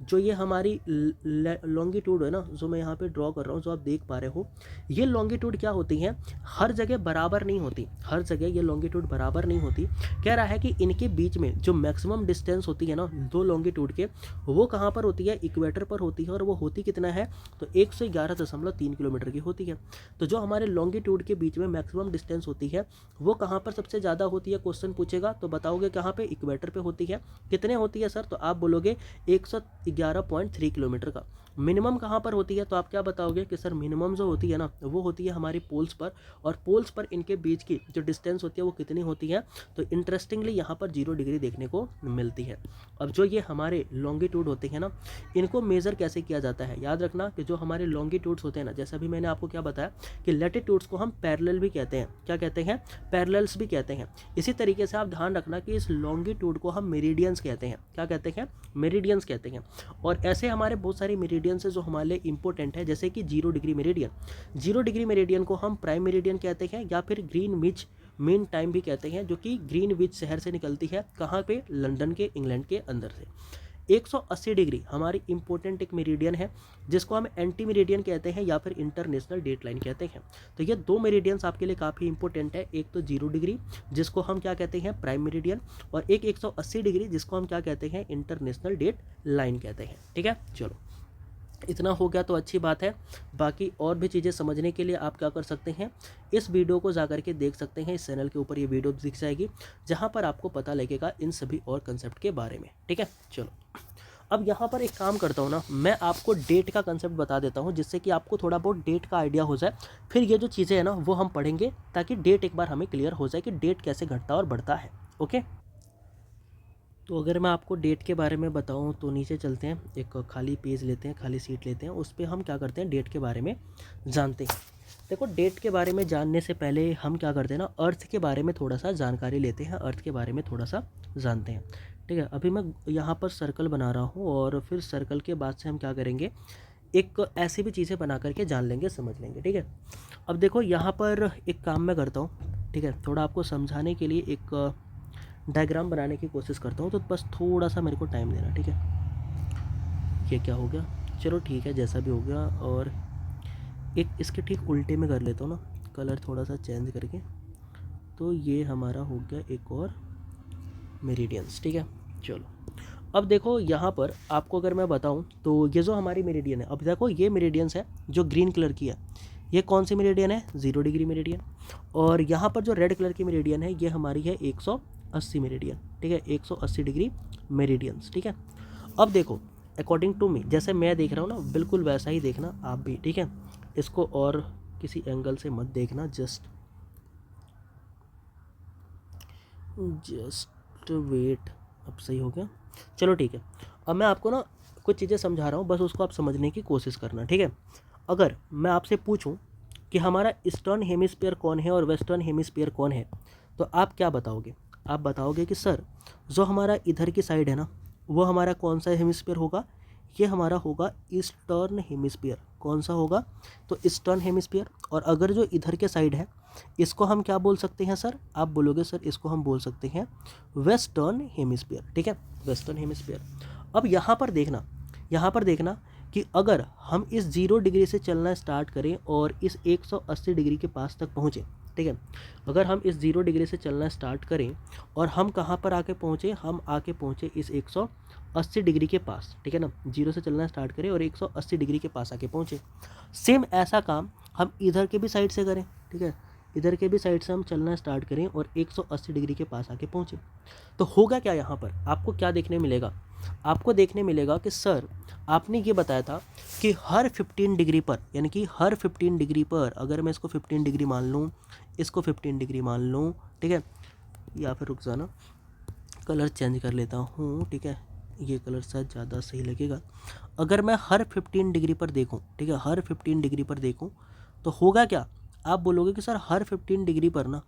जो ये हमारी लॉन्गिट्यूड है ना, जो मैं यहाँ पे ड्रॉ कर रहा हूँ, जो आप देख पा रहे हो, ये लॉन्गिट्यूड क्या होती हैं, हर जगह बराबर नहीं होती, हर जगह ये लॉन्गिट्यूड बराबर नहीं होती। कह रहा है कि इनके बीच में जो मैक्सिमम डिस्टेंस होती है ना 2 लॉन्गिट्यूड के, वो कहाँ पर होती है, इक्वेटर पर होती है, और वो होती कितना है, तो 111.3 किलोमीटर की होती है। तो जो हमारे लॉन्गिट्यूड के बीच में मैक्सिमम डिस्टेंस होती है वो कहाँ पर सबसे ज़्यादा होती है, क्वेश्चन पूछेगा तो बताओगे कहाँ पे, इक्वेटर पे होती है। कितने होती है सर, तो आप बोलोगे 111.3 किलोमीटर का। मिनिमम कहाँ पर होती है, तो आप क्या बताओगे कि सर मिनिमम जो होती है ना वो होती है हमारी पोल्स पर, और पोल्स पर इनके बीच की जो डिस्टेंस होती है वो कितनी होती है, तो इंटरेस्टिंगली यहाँ पर 0 डिग्री देखने को मिलती है। अब जो ये हमारे लॉन्गिट्यूड होते हैं ना, इनको मेज़र कैसे किया जाता है, याद रखना कि जो हमारे लॉन्गिट्यूड्स होते हैं ना, जैसा भी मैंने आपको क्या बताया कि लैटिट्यूड्स को हम पैरेलल भी कहते हैं, क्या कहते हैं, पैरेलल्स भी कहते हैं। इसी तरीके से आप ध्यान रखना कि इस लॉन्गिट्यूड को हम मेरिडियंस कहते हैं, क्या कहते हैं, मेरिडियंस कहते हैं। और ऐसे हमारे बहुत सारे मेरिडियंस है जो हमारे लिए इंपॉर्टेंट है, जैसे कि 0 डिग्री मेरिडियन। 0 डिग्री मेरिडियन को हम प्राइम मेरिडियन कहते हैं या फिर ग्रीनविच मीन टाइम भी कहते हैं, जो कि ग्रीनविच शहर से निकलती है, कहाँ पे, लंदन के, इंग्लैंड के अंदर से। 180 डिग्री हमारी इंपॉर्टेंट एक मेरिडियन है जिसको हम एंटी मेरिडियन कहते हैं या फिर इंटरनेशनल डेट लाइन कहते हैं। तो ये 2 मेरिडियंस आपके लिए काफ़ी इंपॉर्टेंट है, एक तो 0 डिग्री जिसको हम क्या कहते हैं, प्राइम मेरिडियन, और एक 180 डिग्री जिसको हम क्या कहते हैं, इंटरनेशनल डेट लाइन कहते हैं। ठीक है, चलो इतना हो गया तो अच्छी बात है। बाकी और भी चीज़ें समझने के लिए आप क्या कर सकते हैं, इस वीडियो को जा करके देख सकते हैं। इस चैनल के ऊपर ये वीडियो दिख जाएगी जहाँ पर आपको पता लगेगा इन सभी और कंसेप्ट के बारे में। ठीक है, चलो अब यहाँ पर एक काम करता हूँ ना, मैं आपको डेट का कंसेप्ट बता देता हूँ जिससे कि आपको थोड़ा बहुत डेट का आइडिया हो जाए। फिर ये जो चीज़ें हैं ना वो हम पढ़ेंगे ताकि डेट एक बार हमें क्लियर हो जाए कि डेट कैसे घटता और बढ़ता है। ओके, तो अगर मैं आपको डेट के बारे में बताऊं तो नीचे चलते हैं, एक खाली पेज लेते हैं, खाली सीट लेते हैं, उस पर हम क्या करते हैं, डेट के बारे में जानते हैं। देखो डेट के बारे में जानने से पहले हम क्या करते हैं ना, अर्थ के बारे में थोड़ा सा जानकारी लेते हैं, अर्थ के बारे में थोड़ा सा जानते हैं। ठीक है, अभी मैं यहाँ पर सर्कल बना रहा हूँ और फिर सर्कल के बाद से हम क्या करेंगे, एक ऐसी भी चीज़ें बना करके जान लेंगे, समझ लेंगे। ठीक है, अब देखो यहाँ पर एक काम मैं करता हूँ, ठीक है, थोड़ा आपको समझाने के लिए एक डायग्राम बनाने की कोशिश करता हूँ, तो बस थोड़ा सा मेरे को टाइम देना। ठीक है, ये क्या हो गया, चलो ठीक है, जैसा भी हो गया। और एक इसके ठीक उल्टे में कर लेता हूँ ना, कलर थोड़ा सा चेंज करके, तो ये हमारा हो गया एक और मेरिडियंस। ठीक है, चलो अब देखो यहाँ पर आपको अगर मैं बताऊँ तो ये जो हमारी मेरिडियन है, अब देखो ये मेरिडियंस है जो ग्रीन कलर की है, ये कौन सी मेरिडियन है, 0 डिग्री मेरिडियन। और यहाँ पर जो रेड कलर की मेरिडियन है ये हमारी है 180 मेरिडियन। ठीक है, 180 डिग्री मेरिडियंस। ठीक है, अब देखो अकॉर्डिंग टू मी, जैसे मैं देख रहा हूँ ना बिल्कुल वैसा ही देखना आप भी। ठीक है, इसको और किसी एंगल से मत देखना, जस्ट वेट। अब सही हो गया, चलो ठीक है। अब मैं आपको ना कुछ चीज़ें समझा रहा हूँ, बस उसको आप समझने की कोशिश करना। ठीक है, अगर मैं आपसे पूछूं कि हमारा ईस्टर्न हेमिस्फीयर कौन है और वेस्टर्न हेमिस्फीयर कौन है, तो आप क्या बताओगे, आप बताओगे कि सर जो हमारा इधर की साइड है ना वो हमारा कौन सा हेमिस्फीयर होगा, ये हमारा होगा ईस्टर्न हेमिस्फीयर। कौन सा होगा? तो ईस्टर्न हेमिस्फीयर। और अगर जो इधर के साइड है इसको हम क्या बोल सकते हैं सर? आप बोलोगे सर इसको हम बोल सकते हैं वेस्टर्न हेमिस्फीयर, ठीक है, वेस्टर्न हेमिस्फीयर। अब यहाँ पर देखना कि अगर हम इस 0 डिग्री से चलना स्टार्ट करें और इस 180 डिग्री के पास तक पहुँचे, ठीक है, अगर हम इस 0 डिग्री से चलना स्टार्ट करें और हम कहाँ पर आके पहुँचे? हम आके पहुँचे इस 180 डिग्री के पास, ठीक है ना, 0 से चलना स्टार्ट करें और 180 डिग्री के पास आके पहुँचे। सेम ऐसा काम हम इधर के भी साइड से करें, ठीक है, इधर के भी साइड से हम चलना स्टार्ट करें और 180 डिग्री के पास आके पहुँचे। तो होगा क्या यहाँ पर? आपको क्या देखने मिलेगा? आपको देखने मिलेगा कि सर आपने ये बताया था कि हर 15 डिग्री पर, यानी कि हर 15 डिग्री पर अगर मैं इसको 15 डिग्री मान लूँ, इसको 15 डिग्री मान लूँ, ठीक है, या फिर रुक जाना, कलर चेंज कर लेता हूँ, ठीक है, ये कलर शायद ज़्यादा सही लगेगा। अगर मैं हर 15 डिग्री पर देखूँ, ठीक है, हर 15 डिग्री पर देखूँ तो होगा क्या? आप बोलोगे कि सर हर 15 डिग्री पर ना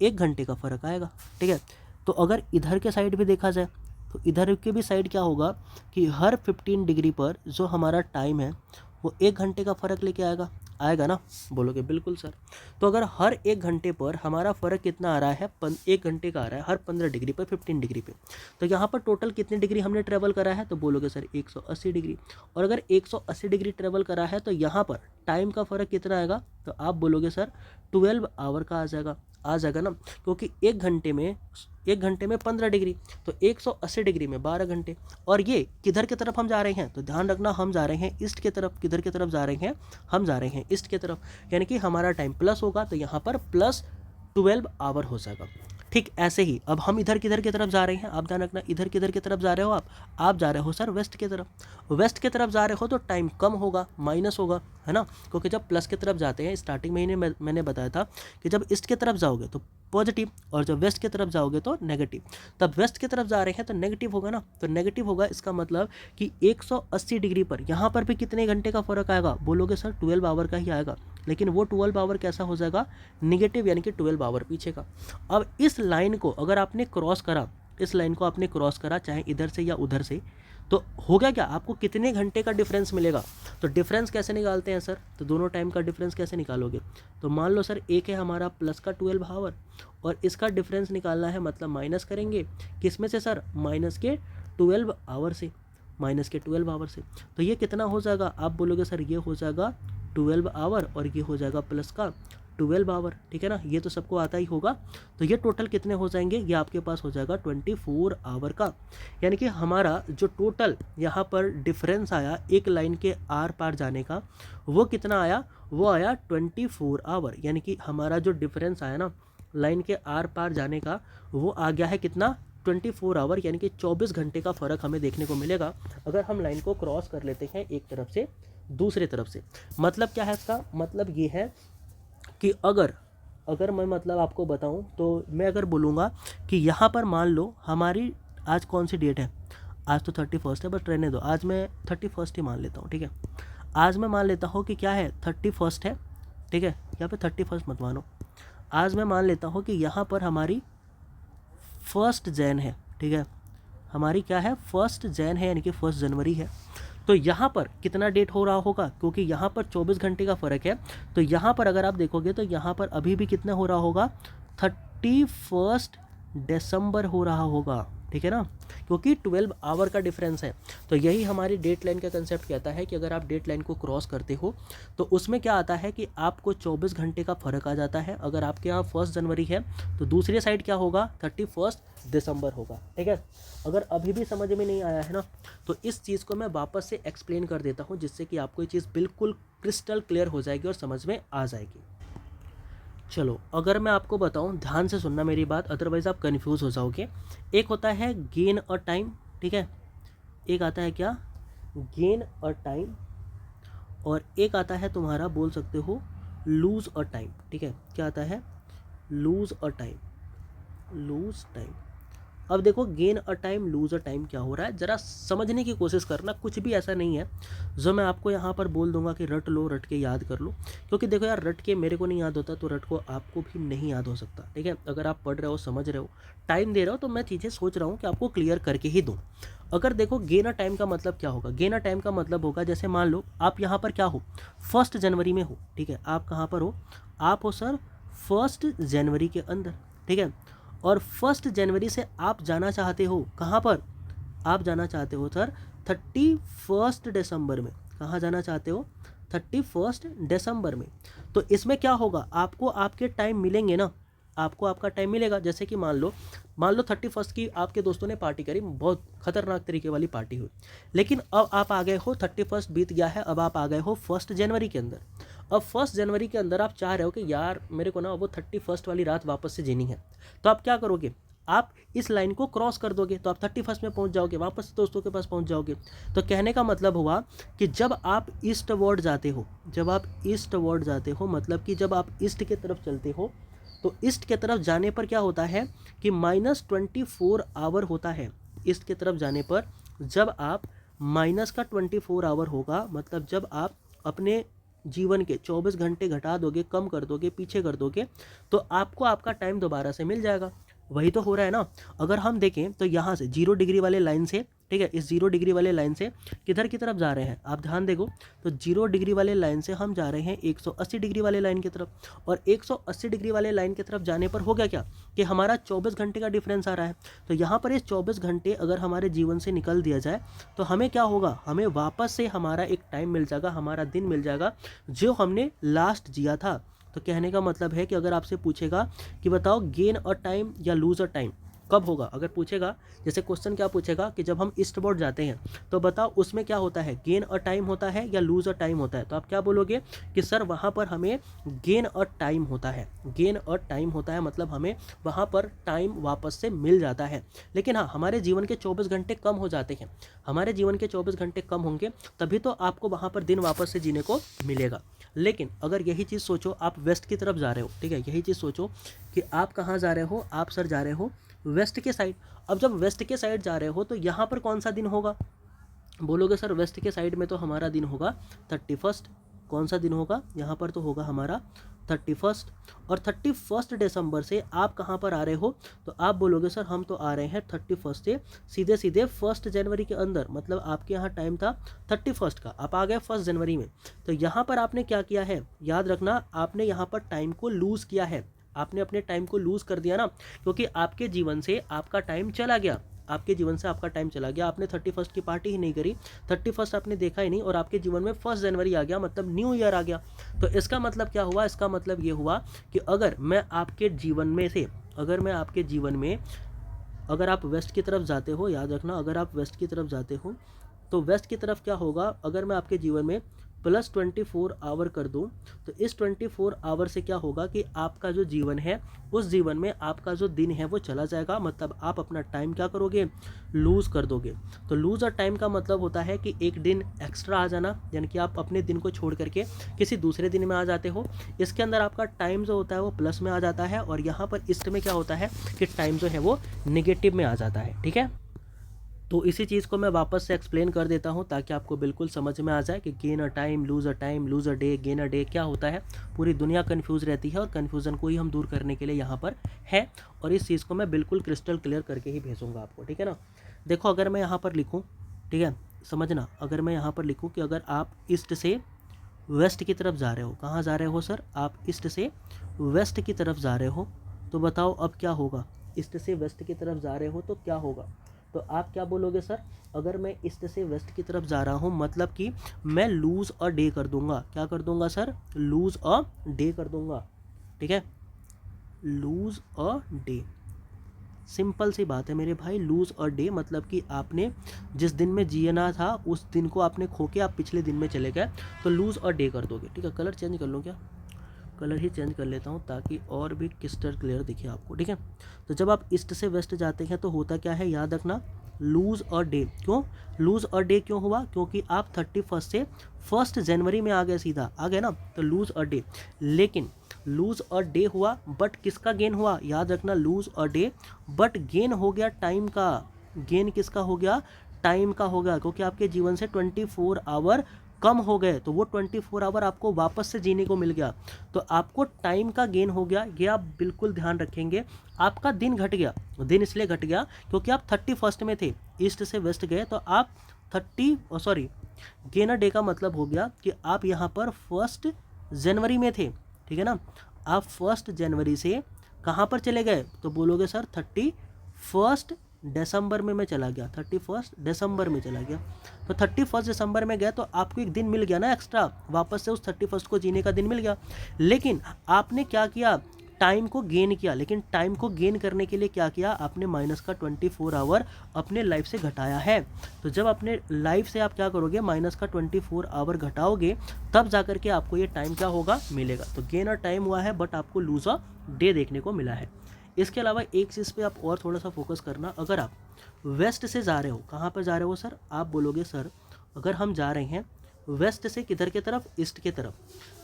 1 घंटे का फ़र्क आएगा, ठीक है। तो अगर इधर के साइड भी देखा जाए तो इधर के भी साइड क्या होगा कि हर 15 डिग्री पर जो हमारा टाइम है वो 1 घंटे का फ़र्क लेके आएगा ना? बोलोगे बिल्कुल सर। तो अगर हर 1 घंटे पर हमारा फ़र्क कितना आ रहा है? 1 घंटे का आ रहा है हर 15 डिग्री पर, 15 डिग्री पे। तो यहाँ पर टोटल कितनी डिग्री हमने ट्रेवल करा है? तो बोलोगे सर 180 डिग्री। और अगर 180 डिग्री ट्रेवल करा है तो यहाँ पर टाइम का फ़र्क कितना आएगा? तो आप बोलोगे सर 12 आवर का आ जाएगा ना, क्योंकि 1 घंटे में 15 डिग्री, तो 180 डिग्री में 12 घंटे। और ये किधर की तरफ हम जा रहे हैं? तो ध्यान रखना, हम जा रहे हैं ईस्ट की तरफ। किधर की तरफ जा रहे हैं? हम जा रहे हैं ईस्ट की तरफ, यानी कि हमारा टाइम प्लस होगा, तो यहाँ पर प्लस 12 आवर हो जाएगा। ठीक ऐसे ही अब हम इधर किधर की तरफ जा रहे हैं? आप ध्यान रखना, इधर किधर की तरफ जा रहे हो आप जा रहे हो सर वेस्ट की तरफ। वेस्ट की तरफ जा रहे हो तो टाइम कम होगा, माइनस होगा, है ना, क्योंकि जब प्लस की तरफ जाते हैं, स्टार्टिंग में ही मैंने बताया था कि जब ईस्ट की तरफ जाओगे तो पॉजिटिव और जब वेस्ट की तरफ जाओगे तो नेगेटिव। तब वेस्ट की तरफ जा रहे हैं तो नेगेटिव होगा ना, तो नेगेटिव होगा, इसका मतलब कि 180 डिग्री पर यहाँ पर भी कितने घंटे का फ़र्क आएगा? बोलोगे सर 12 आवर का ही आएगा, लेकिन वो 12 आवर कैसा हो जाएगा? निगेटिव, यानी कि 12 आवर पीछे का। अब इस लाइन को अगर आपने क्रॉस करा, इस लाइन को आपने क्रॉस करा चाहे इधर से या उधर से, तो होगा क्या? आपको कितने घंटे का डिफरेंस मिलेगा? तो डिफरेंस कैसे निकालते हैं सर? तो दोनों टाइम का डिफरेंस कैसे निकालोगे? तो मान लो सर एक है हमारा प्लस का 12 आवर और इसका डिफरेंस निकालना है, मतलब माइनस करेंगे किस में से सर? माइनस के 12 आवर से, माइनस के 12 आवर से। तो ये कितना हो जाएगा? आप बोलोगे सर ये हो जाएगा 12 आवर और ये हो जाएगा प्लस का 12 आवर, ठीक है ना, ये तो सबको आता ही होगा। तो ये टोटल कितने हो जाएंगे? ये आपके पास हो जाएगा 24 आवर का। यानी कि हमारा जो टोटल यहाँ पर डिफरेंस आया एक लाइन के आर पार जाने का, वो कितना आया? वो आया 24 आवर। यानी कि हमारा जो डिफरेंस आया ना लाइन के आर पार जाने का, वो आ गया है कितना? 24 आवर, यानी कि 24 घंटे का फ़र्क हमें देखने को मिलेगा अगर हम लाइन को क्रॉस कर लेते हैं एक तरफ से दूसरे तरफ से। मतलब क्या है इसका? मतलब ये है कि अगर मैं मतलब आपको बताऊं तो मैं अगर बोलूँगा कि यहाँ पर मान लो हमारी आज कौन सी डेट है? आज तो 31 है, बट रहने दो, आज मैं 31 ही मान लेता हूँ, ठीक है। आज मैं मान लेता हूँ कि क्या है? 31 है, ठीक है, यहाँ पे 31 मत मानो। आज मैं मान लेता हूँ कि यहाँ पर हमारी 1 जैन है, ठीक है, हमारी क्या है? 1 जैन है, यानी कि 1 जनवरी है। तो यहाँ पर कितना डेट हो रहा होगा? क्योंकि यहाँ पर 24 घंटे का फ़र्क है, तो यहाँ पर अगर आप देखोगे तो यहाँ पर अभी भी कितना हो रहा होगा? 31 दिसंबर हो रहा होगा, ठीक है ना, क्योंकि 12 आवर का डिफरेंस है। तो यही हमारी डेट लाइन का कंसेप्ट कहता है कि अगर आप डेट लाइन को क्रॉस करते हो तो उसमें क्या आता है कि आपको 24 घंटे का फ़र्क आ जाता है। अगर आपके यहाँ 1 जनवरी है तो दूसरी साइड क्या होगा? 31 दिसंबर होगा, ठीक है। अगर अभी भी समझ में नहीं आया है ना, तो इस चीज़ को मैं वापस से एक्सप्लेन कर देता हूँ, जिससे कि आपको ये चीज़ बिल्कुल क्रिस्टल क्लियर हो जाएगी और समझ में आ जाएगी। चलो अगर मैं आपको बताऊं, ध्यान से सुनना मेरी बात, अदरवाइज़ आप कंफ्यूज हो जाओगे। एक होता है गेन और टाइम, ठीक है, एक आता है क्या? गेन और टाइम, और एक आता है तुम्हारा बोल सकते हो लूज़ और टाइम, ठीक है। क्या आता है? लूज़ और टाइम, लूज़ टाइम। अब देखो gain a time lose a time क्या हो रहा है, ज़रा समझने की कोशिश करना, कुछ भी ऐसा नहीं है जो मैं आपको यहाँ पर बोल दूंगा कि रट लो, रट के याद कर लो, क्योंकि देखो यार रट के मेरे को नहीं याद होता तो रट को आपको भी नहीं याद हो सकता, ठीक है। अगर आप पढ़ रहे हो, समझ रहे हो, टाइम दे रहे हो, तो मैं चीज़ें सोच रहा हूँ कि आपको क्लियर करके ही दूँ। अगर देखो गेन अ टाइम का मतलब क्या होगा, गेन अ टाइम का मतलब होगा जैसे मान लो आप यहाँ पर क्या हो, 1 जनवरी में हो, ठीक है। आप कहाँ पर हो, आप हो सर 1 जनवरी के अंदर, ठीक है। और 1 जनवरी से आप जाना चाहते हो कहाँ पर, आप जाना चाहते हो सर 31 दिसंबर में। कहाँ जाना चाहते हो, 31 दिसंबर में। तो इसमें क्या होगा, आपको आपके टाइम मिलेंगे ना, आपको आपका टाइम मिलेगा। जैसे कि मान लो 31 की आपके दोस्तों ने पार्टी करी, बहुत खतरनाक तरीके वाली पार्टी हुई, लेकिन अब आप आ गए हो, 31 बीत गया है, अब आप आ गए हो 1 जनवरी के अंदर। अब 1 जनवरी के अंदर आप चाह रहे हो कि यार मेरे को ना वो 31 वाली रात वापस से जीनी है, तो आप क्या करोगे, आप इस लाइन को क्रॉस कर दोगे, तो आप 31 में पहुंच जाओगे, वापस दोस्तों के पास पहुंच जाओगे। तो कहने का मतलब हुआ कि जब आप ईस्ट वर्ड जाते हो, जब आप ईस्ट वर्ड जाते हो, मतलब कि जब आप ईस्ट की तरफ चलते हो, तो ईस्ट की तरफ जाने पर क्या होता है कि -24 आवर होता है। ईस्ट की तरफ जाने पर जब आप माइनस का 24 आवर होगा, मतलब जब आप अपने जीवन के 24 घंटे घटा दोगे, कम कर दोगे, पीछे कर दोगे, तो आपको आपका टाइम दोबारा से मिल जाएगा। वही तो हो रहा है ना। अगर हम देखें तो यहाँ से 0 डिग्री वाले लाइन से, ठीक है, इस 0 डिग्री वाले लाइन से किधर की तरफ जा रहे हैं, आप ध्यान देखो, तो 0 डिग्री वाले लाइन से हम जा रहे हैं 180 डिग्री वाले लाइन की तरफ। और 180 डिग्री वाले लाइन की तरफ जाने पर हो गया क्या कि हमारा 24 घंटे का डिफरेंस आ रहा है। तो यहाँ पर ये 24 घंटे अगर हमारे जीवन से निकल दिया जाए तो हमें क्या होगा, हमें वापस से हमारा एक टाइम मिल जाएगा, हमारा दिन मिल जाएगा जो हमने लास्ट जिया था। तो कहने का मतलब है कि अगर आपसे पूछेगा कि बताओ गेन अ टाइम या लूज अ टाइम कब होगा, अगर पूछेगा, जैसे क्वेश्चन क्या पूछेगा कि जब हम ईस्ट बोर्ड जाते हैं तो बताओ उसमें क्या होता है, गेन अ टाइम होता है या लूज अ टाइम होता है। तो आप क्या बोलोगे कि सर वहाँ पर हमें गेन अ टाइम होता है, गेन अ टाइम होता है, मतलब हमें वहाँ पर टाइम वापस से मिल जाता है। लेकिन हाँ, हमारे जीवन के 24 घंटे कम हो जाते हैं, हमारे जीवन के 24 घंटे कम होंगे तभी तो आपको वहाँ पर दिन वापस से जीने को मिलेगा। लेकिन अगर यही चीज़ सोचो, आप वेस्ट की तरफ जा रहे हो, ठीक है, यही चीज़ सोचो कि आप कहाँ जा रहे हो, आप सर जा रहे हो वेस्ट के साइड। अब जब वेस्ट के साइड जा रहे हो तो यहाँ पर कौन सा दिन होगा, बोलोगे सर वेस्ट के साइड में तो हमारा दिन होगा 31। कौन सा दिन होगा, यहाँ पर तो होगा हमारा 31। और 31 दिसंबर से आप कहाँ पर आ रहे हो, तो आप बोलोगे सर हम तो आ रहे हैं 31 से सीधे सीधे 1 जनवरी के अंदर, मतलब आपके यहाँ टाइम था 31 का, आप आ गए 1 जनवरी में। तो यहाँ पर आपने क्या किया है, याद रखना, आपने यहाँ पर टाइम को लूज़ किया है, आपने अपने टाइम को लूज़ कर दिया ना, क्योंकि आपके जीवन से आपका टाइम चला गया, आपके जीवन से आपका टाइम चला गया, आपने 31 की पार्टी ही नहीं करी, 31 आपने देखा ही नहीं, और आपके जीवन में 1 जनवरी आ गया, मतलब न्यू ईयर आ गया। तो इसका मतलब क्या हुआ, इसका मतलब ये हुआ कि अगर मैं आपके जीवन में से, अगर मैं आपके जीवन में, अगर आप वेस्ट की तरफ जाते हो, याद रखना, अगर आप वेस्ट की तरफ जाते हो तो वेस्ट की तरफ क्या होगा, अगर मैं आपके जीवन में +24 आवर कर दूं, तो इस 24 आवर से क्या होगा कि आपका जो जीवन है, उस जीवन में आपका जो दिन है वो चला जाएगा, मतलब आप अपना टाइम क्या करोगे, लूज़ कर दोगे। तो लूज़ अ टाइम का मतलब होता है कि एक दिन एक्स्ट्रा आ जाना, यानी कि आप अपने दिन को छोड़ करके किसी दूसरे दिन में आ जाते हो। इसके अंदर आपका टाइम जो होता है वो प्लस में आ जाता है, और यहाँ पर ईस्ट में क्या होता है कि टाइम जो है वो नेगेटिव में आ जाता है, ठीक है। तो इसी चीज़ को मैं वापस से एक्सप्लेन कर देता हूँ ताकि आपको बिल्कुल समझ में आ जाए कि gain a time, lose a time, lose a day, gain a day क्या होता है। पूरी दुनिया कन्फ्यूज़ रहती है और कन्फ्यूज़न को ही हम दूर करने के लिए यहाँ पर है, और इस चीज़ को मैं बिल्कुल क्रिस्टल क्लियर करके ही भेजूँगा आपको, ठीक है ना। देखो अगर मैं यहाँ पर लिखूँ, ठीक है, समझना, अगर मैं यहाँ पर लिखूँ कि अगर आप ईस्ट से वेस्ट की तरफ जा रहे हो, कहाँ जा रहे हो सर, आप ईस्ट से वेस्ट की तरफ जा रहे हो, तो बताओ अब क्या होगा, ईस्ट से वेस्ट की तरफ जा रहे हो तो क्या होगा। तो आप क्या बोलोगे सर, अगर मैं ईस्ट से वेस्ट की तरफ जा रहा हूँ मतलब कि मैं लूज़ अ डे कर दूंगा, क्या कर दूंगा सर, लूज़ अ डे कर दूंगा, ठीक है, लूज़ अ डे। सिंपल सी बात है मेरे भाई, लूज़ अ डे मतलब कि आपने जिस दिन में जीना था उस दिन को आपने खो के आप पिछले दिन में चले गए, तो लूज़ अ डे कर दोगे, ठीक है। कलर चेंज कर लूँ क्या, कलर ही चेंज कर लेता हूँ ताकि और भी क्रिस्टल क्लियर दिखे आपको, ठीक है। तो जब आप ईस्ट से वेस्ट जाते हैं तो होता क्या है, याद रखना, लूज़ अ डे। क्यों लूज़ अ डे क्यों हुआ, क्योंकि आप 31 से 1 जनवरी में आ गए, सीधा आ गए ना, तो लूज़ अ डे। लेकिन लूज अ डे हुआ बट किसका गेन हुआ, याद रखना loose a day but gain हो गया टाइम का, गेन किसका हो गया, टाइम का हो गया, क्योंकि आपके जीवन से 24 आवर कम हो गए तो वो 24 आवर आपको वापस से जीने को मिल गया, तो आपको टाइम का गेन हो गया। ये आप बिल्कुल ध्यान रखेंगे। आपका दिन घट गया, दिन इसलिए घट गया क्योंकि आप 31 में थे, ईस्ट से वेस्ट गए तो आप गेन अ डे का मतलब हो गया कि आप यहाँ पर 1 जनवरी में थे, ठीक है ना, आप 1 जनवरी से कहाँ पर चले गए, तो बोलोगे सर 31 दिसंबर में मैं चला गया, 31 दिसंबर में चला गया, तो 31 दिसंबर में गया तो आपको एक दिन मिल गया ना एक्स्ट्रा, वापस से उस 31 को जीने का दिन मिल गया। लेकिन आपने क्या किया, टाइम को गेन किया, लेकिन टाइम को गेन करने के लिए क्या किया, आपने माइनस का 24 आवर अपने लाइफ से घटाया है। तो जब अपने लाइफ से आप क्या करोगे, माइनस का 24 आवर घटाओगे, तब जाकर के आपको ये टाइम क्या होगा, मिलेगा। तो गेन और टाइम हुआ है बट आपको लूज अ डे देखने को मिला है। इसके अलावा एक चीज़ पे आप और थोड़ा सा फोकस करना, अगर आप वेस्ट से जा रहे हो, कहाँ पर जा रहे हो सर, आप बोलोगे सर अगर हम जा रहे हैं वेस्ट से किधर की तरफ, ईस्ट की तरफ।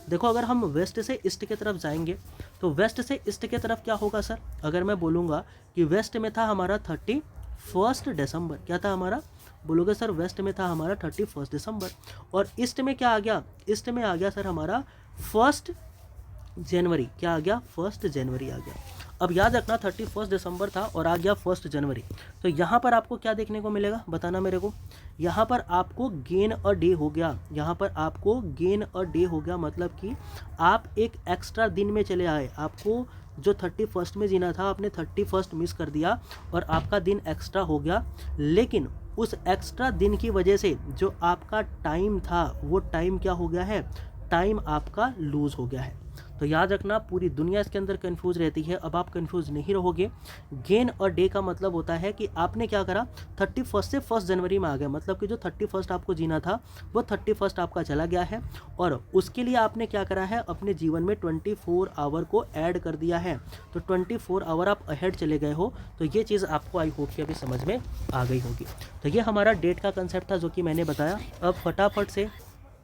देखो अगर हम वेस्ट से ईस्ट की तरफ जाएंगे तो वेस्ट से ईस्ट की तरफ क्या होगा सर, अगर मैं बोलूँगा कि वेस्ट में था हमारा 31 दिसंबर, क्या था हमारा, बोलोगे सर वेस्ट में था हमारा 31 दिसंबर, और ईस्ट में क्या आ गया, ईस्ट में आ गया सर हमारा 1 जनवरी, क्या आ गया, 1 जनवरी आ गया। अब याद रखना 31 दिसंबर था और आ गया 1 जनवरी, तो यहाँ पर आपको क्या देखने को मिलेगा, बताना मेरे को, यहाँ पर आपको गेन अ डे हो गया, यहाँ पर आपको गेन अ डे हो गया, मतलब कि आप एक एक्स्ट्रा दिन में चले आए, आपको जो 31 में जीना था आपने 31 मिस कर दिया और आपका दिन एक्स्ट्रा हो गया। लेकिन उस एक्स्ट्रा दिन की वजह से जो आपका टाइम था वो टाइम क्या हो गया है, टाइम आपका लूज हो गया है। तो याद रखना पूरी दुनिया इसके अंदर कंफ्यूज रहती है, अब आप कंफ्यूज नहीं रहोगे। गेन और डे का मतलब होता है कि आपने क्या करा, 31 से 1 जनवरी में आ गया, मतलब कि जो 31 आपको जीना था वो 31 आपका चला गया है, और उसके लिए आपने क्या करा है, अपने जीवन में 24 आवर को ऐड कर दिया है, तो 24 आवर आप अहेड चले गए हो। तो ये चीज़ आपको आई होप कि अभी समझ में आ गई होगी। तो ये हमारा डेट का कंसेप्ट था जो कि मैंने बताया। अब फटाफट से,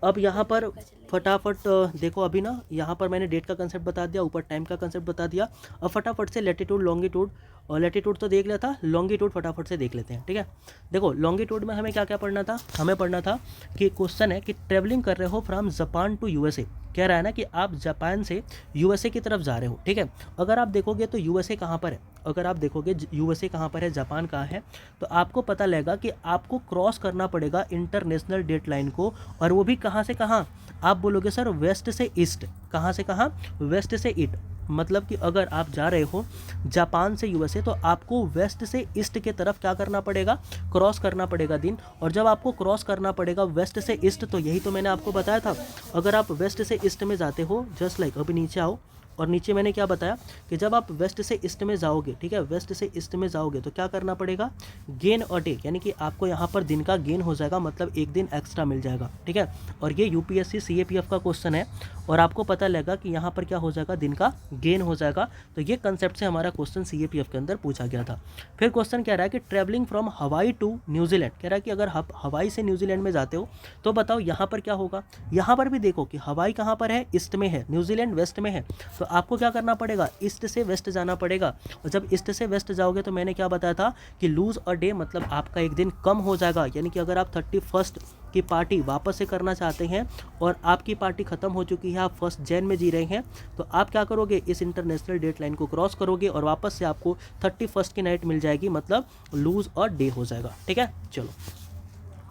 अब यहाँ पर फटाफट देखो, अभी ना यहाँ पर मैंने डेट का कंसेप्ट बता दिया, ऊपर टाइम का कंसेप्ट बता दिया। अब फटाफट से लैटिट्यूड लॉन्गिट्यूड, और लैटिट्यूड तो देख लिया था, लॉन्गिट्यूड फटाफट से देख लेते हैं, ठीक है। देखो लॉन्गिट्यूड में हमें क्या क्या पढ़ना था, हमें पढ़ना था कि क्वेश्चन है कि ट्रेवलिंग कर रहे हो फ्रॉम जापान टू यूएसए, कह रहा है ना कि आप जापान से यूएसए की तरफ जा रहे हो, ठीक है। अगर आप देखोगे तो यूएसए कहाँ पर है, अगर आप देखोगे यूएसए कहाँ पर है, जापान कहाँ है, तो आपको पता लगेगा कि आपको क्रॉस करना पड़ेगा इंटरनेशनल डेट लाइन को, और वो भी कहाँ से कहाँ, आप बोलोगे सर वेस्ट से ईस्ट, कहाँ से कहाँ, वेस्ट से ईस्ट, मतलब कि अगर आप जा रहे हो जापान से यूएसए तो आपको वेस्ट से ईस्ट के तरफ क्या करना पड़ेगा, क्रॉस करना पड़ेगा दिन। और जब आपको क्रॉस करना पड़ेगा वेस्ट से ईस्ट, तो यही तो मैंने आपको बताया था, अगर आप वेस्ट से ईस्ट में जाते हो, जस्ट लाइक अभी नीचे आओ, और नीचे मैंने क्या बताया कि जब आप वेस्ट से ईस्ट में जाओगे, ठीक है, वेस्ट से ईस्ट में जाओगे तो क्या करना पड़ेगा, गेन और डे, यानी कि आपको यहाँ पर दिन का गेन हो जाएगा, मतलब एक दिन एक्स्ट्रा मिल जाएगा, ठीक है। और ये यूपीएससी सीएपीएफ का क्वेश्चन है, और आपको पता लगेगा कि यहाँ पर क्या हो जाएगा, दिन का गेन हो जाएगा। तो ये कंसेप्ट से हमारा क्वेश्चन सीएपीएफ के अंदर पूछा गया था। फिर क्वेश्चन कह रहा है कि ट्रैवलिंग फ्रॉम हवाई टू न्यूजीलैंड, कह रहा है कि अगर हवाई से न्यूजीलैंड में जाते हो तो बताओ यहाँ पर क्या होगा। यहाँ पर भी देखो कि हवाई कहाँ पर है, ईस्ट में है, न्यूजीलैंड वेस्ट में है, तो आपको क्या करना पड़ेगा, ईस्ट से वेस्ट जाना पड़ेगा। और जब ईस्ट से वेस्ट जाओगे तो मैंने क्या बताया था कि लूज अ डे, मतलब आपका एक दिन कम हो जाएगा, यानी कि अगर आप 31 की पार्टी वापस से करना चाहते हैं और आपकी पार्टी खत्म हो चुकी है, आप 1 जैन में जी रहे हैं, तो आप क्या करोगे, इस इंटरनेशनल डेट लाइन को क्रॉस करोगे और वापस से आपको 31 की नाइट मिल जाएगी, मतलब लूज और डे हो जाएगा, ठीक है। चलो,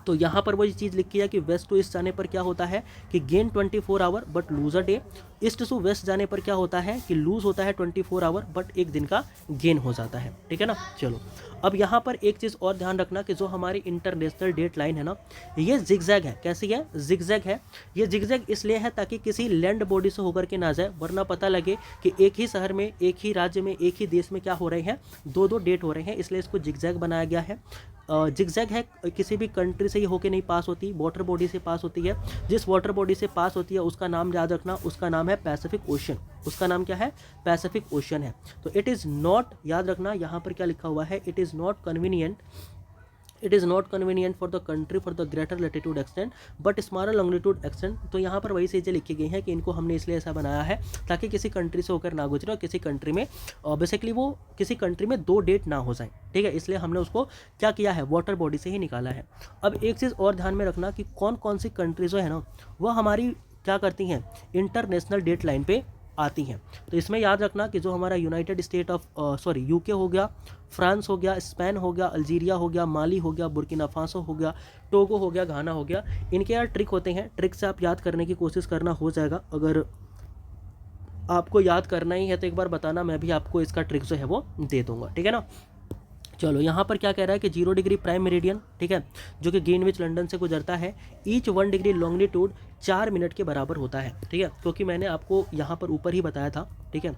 तो यहाँ पर वही चीज़ लिखी है कि वेस्ट टू ईस्ट जाने पर क्या होता है कि gain 24 hour but lose a day, east to west जाने पर क्या होता है कि लूज होता है 24 आवर बट एक दिन का गेन हो जाता है, ठीक है ना। चलो, अब यहाँ पर एक चीज़ और ध्यान रखना कि जो हमारी इंटरनेशनल डेट लाइन है ना, ये जिगजैग है। कैसी है, जिगजैग है। ये जिगजैग इसलिए है ताकि किसी लैंड बॉडी से होकर के ना जाए, वरना पता लगे कि एक ही शहर में, एक ही राज्य में, एक ही देश में क्या हो रहे हैं, दो डेट हो रहे हैं, इसलिए इसको जिगजैग बनाया गया है। जिगजैग है, किसी भी कंट्री से ये होके नहीं पास होती, वाटर बॉडी से पास होती है। जिस वाटर बॉडी से पास होती है उसका नाम याद रखना, उसका नाम है पैसिफिक ओशन। उसका नाम क्या है, पैसिफिक ओशन है। तो इट इज़ नॉट, याद रखना यहाँ पर क्या लिखा हुआ है, it is not convenient, it is not convenient for the country for the greater latitude extend but smaller longitude extend. तो यहाँ पर वही चीज़ें लिखी गई हैं कि इनको हमने इसलिए ऐसा बनाया है ताकि किसी कंट्री से होकर ना गुजरे और किसी कंट्री में बेसिकली वो किसी कंट्री में 2 डेट ना हो जाए, ठीक है। इसलिए हमने उसको क्या किया है, वाटर बॉडी से ही निकाला है। अब एक चीज़ और ध्यान में रखना कि कौन कौन सी कंट्रीज जो है ना वो हमारी क्या करती हैं, इंटरनेशनल डेट लाइन पे आती हैं। तो इसमें याद रखना कि जो हमारा यूनाइटेड स्टेट ऑफ यूके हो गया, फ्रांस हो गया, स्पेन हो गया, अल्जीरिया हो गया, माली हो गया, बुर्किना फासो हो गया, टोगो हो गया, घाना हो गया, इनके यार ट्रिक होते हैं। ट्रिक से आप याद करने की कोशिश करना, हो जाएगा। अगर आपको याद करना ही है तो एक बार बताना, मैं भी आपको इसका ट्रिक जो है वो दे दूंगा, ठीक है ना। चलो यहाँ पर क्या कह रहा है कि 0 डिग्री प्राइम मेरिडियन, ठीक है, जो कि ग्रीनविच लंदन से गुजरता है, ईच 1 डिग्री लॉन्गिट्यूड 4 मिनट के बराबर होता है, ठीक है। क्योंकि मैंने आपको यहाँ पर ऊपर ही बताया था, ठीक है,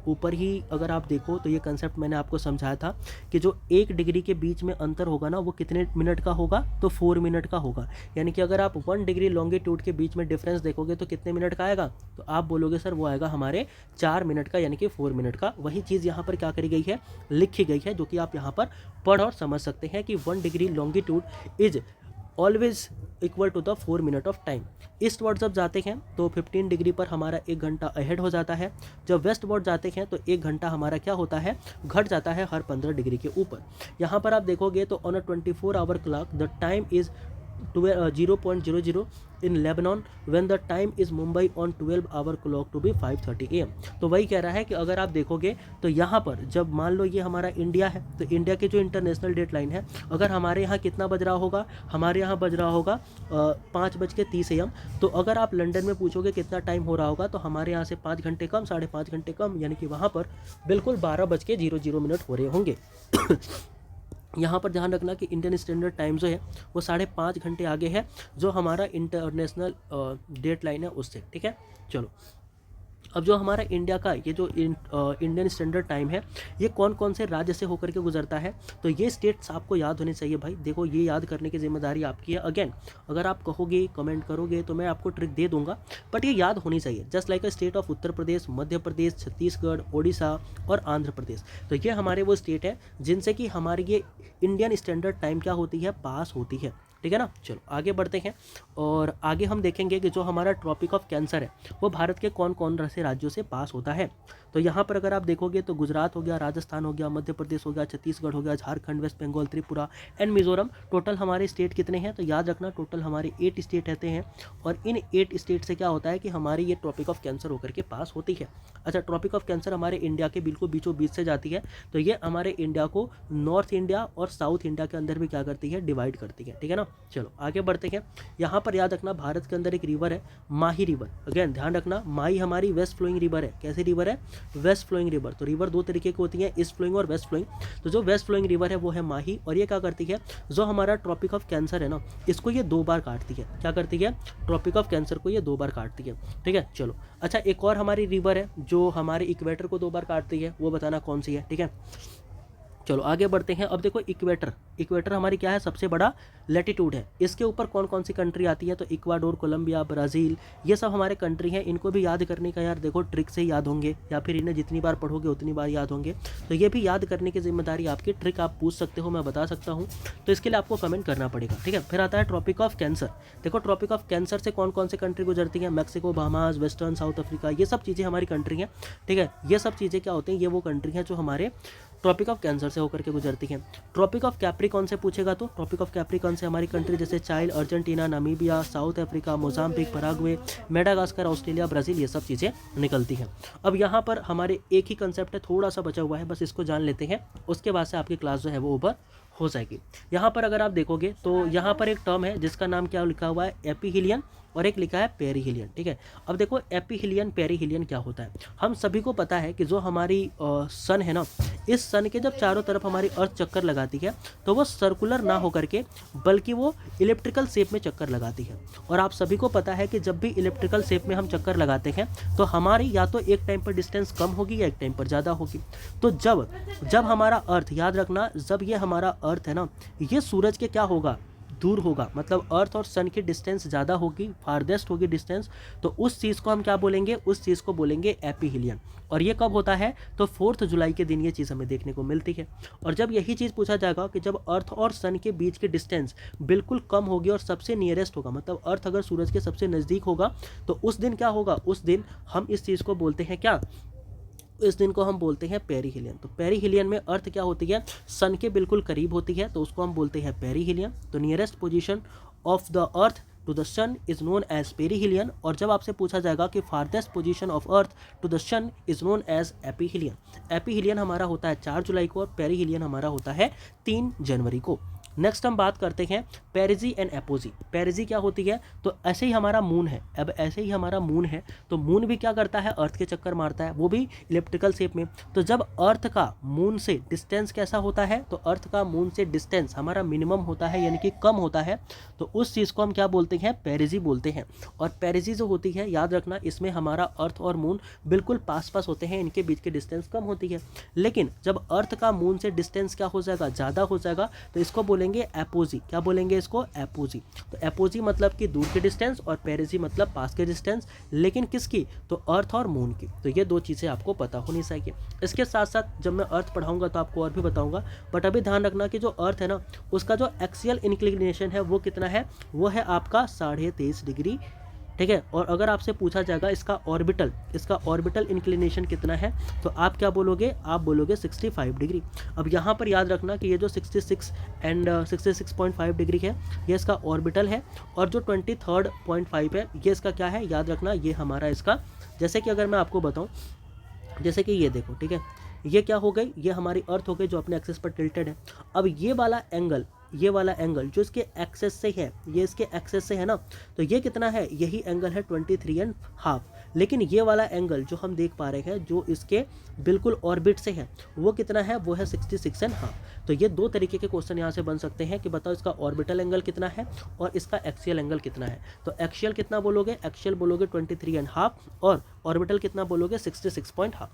ऊपर ही अगर आप देखो तो ये कंसेप्ट मैंने आपको समझाया था कि जो 1 डिग्री के बीच में अंतर होगा ना वो कितने मिनट का होगा, तो 4 मिनट का होगा। यानी कि अगर आप 1 डिग्री लॉन्गिट्यूड के बीच में डिफरेंस देखोगे तो कितने मिनट का आएगा, तो आप बोलोगे सर वो आएगा हमारे 4 मिनट का, यानी कि 4 मिनट का। वही चीज़ यहाँ पर क्या करी गई है, लिखी गई है, जो कि आप यहाँ पर पढ़ और समझ सकते हैं कि 1 degree longitude is always equal to the 4 minute of time. Eastward जब जाते हैं तो 15 डिग्री पर हमारा 1 घंटा अहेड हो जाता है। जब वेस्ट वर्ड जाते हैं तो 1 घंटा हमारा क्या होता है, घट जाता है हर 15 डिग्री के ऊपर। यहाँ पर आप देखोगे तो on a 24 hour clock the time is 0.00 in Lebanon when the time is Mumbai on 12 hour clock to be 5:30 AM। तो वही कह रहा है कि अगर आप देखोगे तो यहाँ पर जब मान लो ये हमारा इंडिया है, तो इंडिया की जो इंटरनेशनल डेट लाइन है, अगर हमारे यहाँ कितना बज रहा होगा, हमारे यहाँ बज रहा होगा 5:30 AM। तो अगर आप लंदन में पूछोगे कितना टाइम हो रहा होगा, तो हमारे यहाँ से 5 घंटे कम, 5.5 घंटे कम, यानी कि वहाँ पर बिल्कुल 12:00 हो रहे होंगे। यहाँ पर ध्यान रखना कि इंडियन स्टैंडर्ड टाइम जो है वो 5.5 घंटे आगे है जो हमारा इंटरनेशनल डेट लाइन है उससे, ठीक है। चलो अब जो हमारा इंडिया का ये जो इंडियन स्टैंडर्ड टाइम है, ये कौन कौन से राज्य से होकर के गुजरता है, तो ये स्टेट्स आपको याद होने चाहिए भाई। देखो ये याद करने की जिम्मेदारी आपकी है। अगेन अगर आप कहोगे, कमेंट करोगे तो मैं आपको ट्रिक दे दूंगा, बट ये याद होनी चाहिए। Just like a state of Uttar Pradesh, Madhya Pradesh, Chhattisgarh, Odisha और आंध्र प्रदेश। तो ये हमारे वो स्टेट है जिनसे कि हमारी ये इंडियन स्टैंडर्ड टाइम क्या होती है, पास होती है, ठीक है ना। चलो आगे बढ़ते हैं और आगे हम देखेंगे कि जो हमारा ट्रॉपिक ऑफ कैंसर है वो भारत के कौन कौन से राज्यों से पास होता है। तो यहाँ पर अगर आप देखोगे तो गुजरात हो गया, राजस्थान हो गया, मध्य प्रदेश हो गया, छत्तीसगढ़ हो गया, झारखंड, वेस्ट बंगाल, त्रिपुरा एंड मिजोरम। टोटल हमारे स्टेट कितने हैं, तो याद रखना टोटल हमारे 8 स्टेट रहते हैं। और इन 8 स्टेट से क्या होता है कि हमारी ये ट्रॉपिक ऑफ कैंसर होकर के पास होती है। अच्छा, ट्रॉपिक ऑफ कैंसर हमारे इंडिया के बिल्कुल बीचों बीच से जाती है। तो ये हमारे इंडिया को नॉर्थ इंडिया और साउथ इंडिया के अंदर भी क्या करती है, डिवाइड करती है, ठीक है ना। चलो आगे बढ़ते हैं। यहाँ पर याद रखना भारत के अंदर एक रिवर है, माही रिवर। अगेन ध्यान रखना, माही हमारी वेस्ट फ्लोइंग रिवर है। कैसी रिवर है, वेस्ट फ्लोइंग रिवर। तो रिवर 2 तरीके की होती है, ईस्ट फ्लोइंग और वेस्ट फ्लोइंग। तो जो वेस्ट फ्लोइंग रिवर है वो है माही, और ये क्या करती है, जो हमारा ट्रॉपिक ऑफ कैंसर है ना, इसको ये 2 बार काटती है। क्या करती है, ट्रॉपिक ऑफ कैंसर को ये 2 बार काटती है, ठीक है। चलो अच्छा, एक और हमारी रिवर है जो हमारे इक्वेटर को 2 बार काटती है, वो बताना कौन सी है, ठीक है। चलो आगे बढ़ते हैं। अब देखो इक्वेटर हमारी क्या है, सबसे बड़ा लैटिट्यूड है। इसके ऊपर कौन कौन सी कंट्री आती है, तो इक्वाडोर, कोलंबिया, ब्राज़ील, ये सब हमारे कंट्री हैं। इनको भी याद करने का यार देखो ट्रिक से याद होंगे, या फिर इन्हें जितनी बार पढ़ोगे उतनी बार याद होंगे। तो ये भी याद करने की जिम्मेदारी आपकी। ट्रिक आप पूछ सकते हो, मैं बता सकता हूँ, तो इसके लिए आपको कमेंट करना पड़ेगा, ठीक है। फिर आता है ट्रॉपिक ऑफ कैंसर। देखो ट्रॉपिक ऑफ कैंसर से कौन कौन सी कंट्री गुजरती है, Mexico, Bahamas, western south Africa, ये सब चीज़ें हमारी कंट्री हैं, ठीक है। ये सब चीज़ें क्या होती हैं, ये वो कंट्री हैं जो हमारे ट्रॉपिक ऑफ कैंसर से होकर के गुजरती हैं। ट्रॉपिक ऑफ कैप्रिकॉर्न से पूछेगा तो ट्रॉपिक ऑफ कैप्रिकॉर्न से हमारी कंट्री जैसे child, Argentina, Namibia, south Africa, Mozambique, Paraguay, Madagascar, Australia, Brazil, ये सब चीज़ें निकलती हैं। अब यहाँ पर हमारे एक ही कंसेप्ट है, थोड़ा सा बचा हुआ है, बस इसको जान लेते हैं, उसके बाद से आपकी क्लास जो है वो ओवर हो जाएगी। यहाँ पर अगर आप देखोगे तो यहाँ पर एक टर्म है जिसका नाम क्या लिखा हुआ है, एपीहीलियन, और एक लिखा है पेरीहीलियन, ठीक है। अब देखो एपीहीलियन पेरीहीलियन क्या होता है, हम सभी को पता है कि जो हमारी सन है ना, इस सन के जब चारों तरफ हमारी अर्थ चक्कर लगाती है तो वो सर्कुलर ना होकर के बल्कि वो इलेप्ट्रिकल शेप में चक्कर लगाती है। और आप सभी को पता है कि जब भी इलेप्ट्रिकल शेप में हम चक्कर लगाते हैं तो हमारी या तो एक टाइम पर डिस्टेंस कम होगी या एक टाइम पर ज़्यादा होगी। तो जब हमारा अर्थ, याद रखना, जब ये हमारा अर्थ है ना, ये सूरज के क्या होगा, दूर होगा, मतलब अर्थ और सन की डिस्टेंस ज़्यादा होगी, फारदेस्ट होगी डिस्टेंस, तो उस चीज़ को हम क्या बोलेंगे, उस चीज़ को बोलेंगे एपीहिलियन। और ये कब होता है, तो 4 जुलाई के दिन ये चीज़ हमें देखने को मिलती है। और जब यही चीज़ पूछा जाएगा कि जब अर्थ और सन के बीच की डिस्टेंस बिल्कुल कम होगी और सबसे नियरेस्ट होगा, मतलब अर्थ अगर सूरज के सबसे नज़दीक होगा, तो उस दिन क्या होगा, उस दिन हम इस चीज़ को बोलते हैं क्या, इस दिन को हम बोलते हैं पेरीहिलियन। तो पेरीहिलियन में अर्थ क्या होती है, सन के बिल्कुल करीब होती है, तो उसको हम बोलते हैं पेरीहिलियन। तो nearest position of the earth to the sun is known as perihelion. और जब आपसे पूछा जाएगा कि farthest position of earth to the sun is known as aphelion. Aphelion हमारा होता है 4 जुलाई को और पेरीहिलियन हमारा होता है 3 जनवरी को। नेक्स्ट हम बात करते हैं पेरिजी एंड एपोजी। पेरिजी क्या होती है, तो ऐसे ही हमारा मून है, अब ऐसे ही हमारा मून है, तो मून भी क्या करता है, अर्थ के चक्कर मारता है, वो भी इलिप्टिकल शेप में। तो जब अर्थ का मून से डिस्टेंस कैसा होता है, तो अर्थ का मून से डिस्टेंस हमारा मिनिमम होता है, यानी कि कम होता है, तो उस चीज़ को हम क्या बोलते हैं, पेरिजी बोलते हैं। और पेरिजी जो होती है, याद रखना, इसमें हमारा अर्थ और मून बिल्कुल पास पास होते हैं, इनके बीच की डिस्टेंस कम होती है। लेकिन जब अर्थ का मून से डिस्टेंस क्या हो जाएगा, ज़्यादा हो जाएगा, तो इसको बोलेंगे एपोजी। क्या बोलेंगे इसको, एपोजी। तो एपोजी मतलब कि दूर की डिस्टेंस और पेरिजी मतलब पास के डिस्टेंस, लेकिन किसकी, तो अर्थ और मून की। तो ये 2 चीज़ें आपको पता होनी चाहिए। इसके साथ साथ जब मैं अर्थ पढ़ाऊंगा तो आपको और भी बताऊंगा, बट अभी ध्यान रखना कि जो अर्थ है ना, उसका जो एक्सियल इंक्लिनेशन है वो कितना है, वो है आपका 23.5 डिग्री, ठीक है। और अगर आपसे पूछा जाएगा इसका ऑर्बिटल इंक्लिनेशन कितना है, तो आप क्या बोलोगे, आप बोलोगे 65 डिग्री। अब यहाँ पर याद रखना कि ये जो 66 एंड 66.5 डिग्री है, ये इसका ऑर्बिटल है, और जो 23.5 है, ये इसका क्या है, याद रखना, ये हमारा इसका, जैसे कि अगर मैं आपको बताऊँ, जैसे कि ये देखो, ठीक है, ये क्या हो गई, ये हमारी अर्थ हो गई जो अपने एक्सेस पर टिल्टेड है। अब ये वाला एंगल जो इसके एक्सेस से है, ये इसके एक्सेस से है ना, तो ये कितना है, यही एंगल है 23.5। लेकिन ये वाला एंगल जो हम देख पा रहे हैं, जो इसके बिल्कुल ऑर्बिट से है, वो कितना है, वो है 66.5। तो ये 2 तरीके के क्वेश्चन यहाँ से बन सकते हैं कि बताओ इसका ऑर्बिटल एंगल कितना है और इसका एक्सियल एंगल कितना है। तो एक्सियल कितना बोलोगे, एक्सियल बोलोगे 23.5 और ऑर्बिटल कितना बोलोगे, 66.5।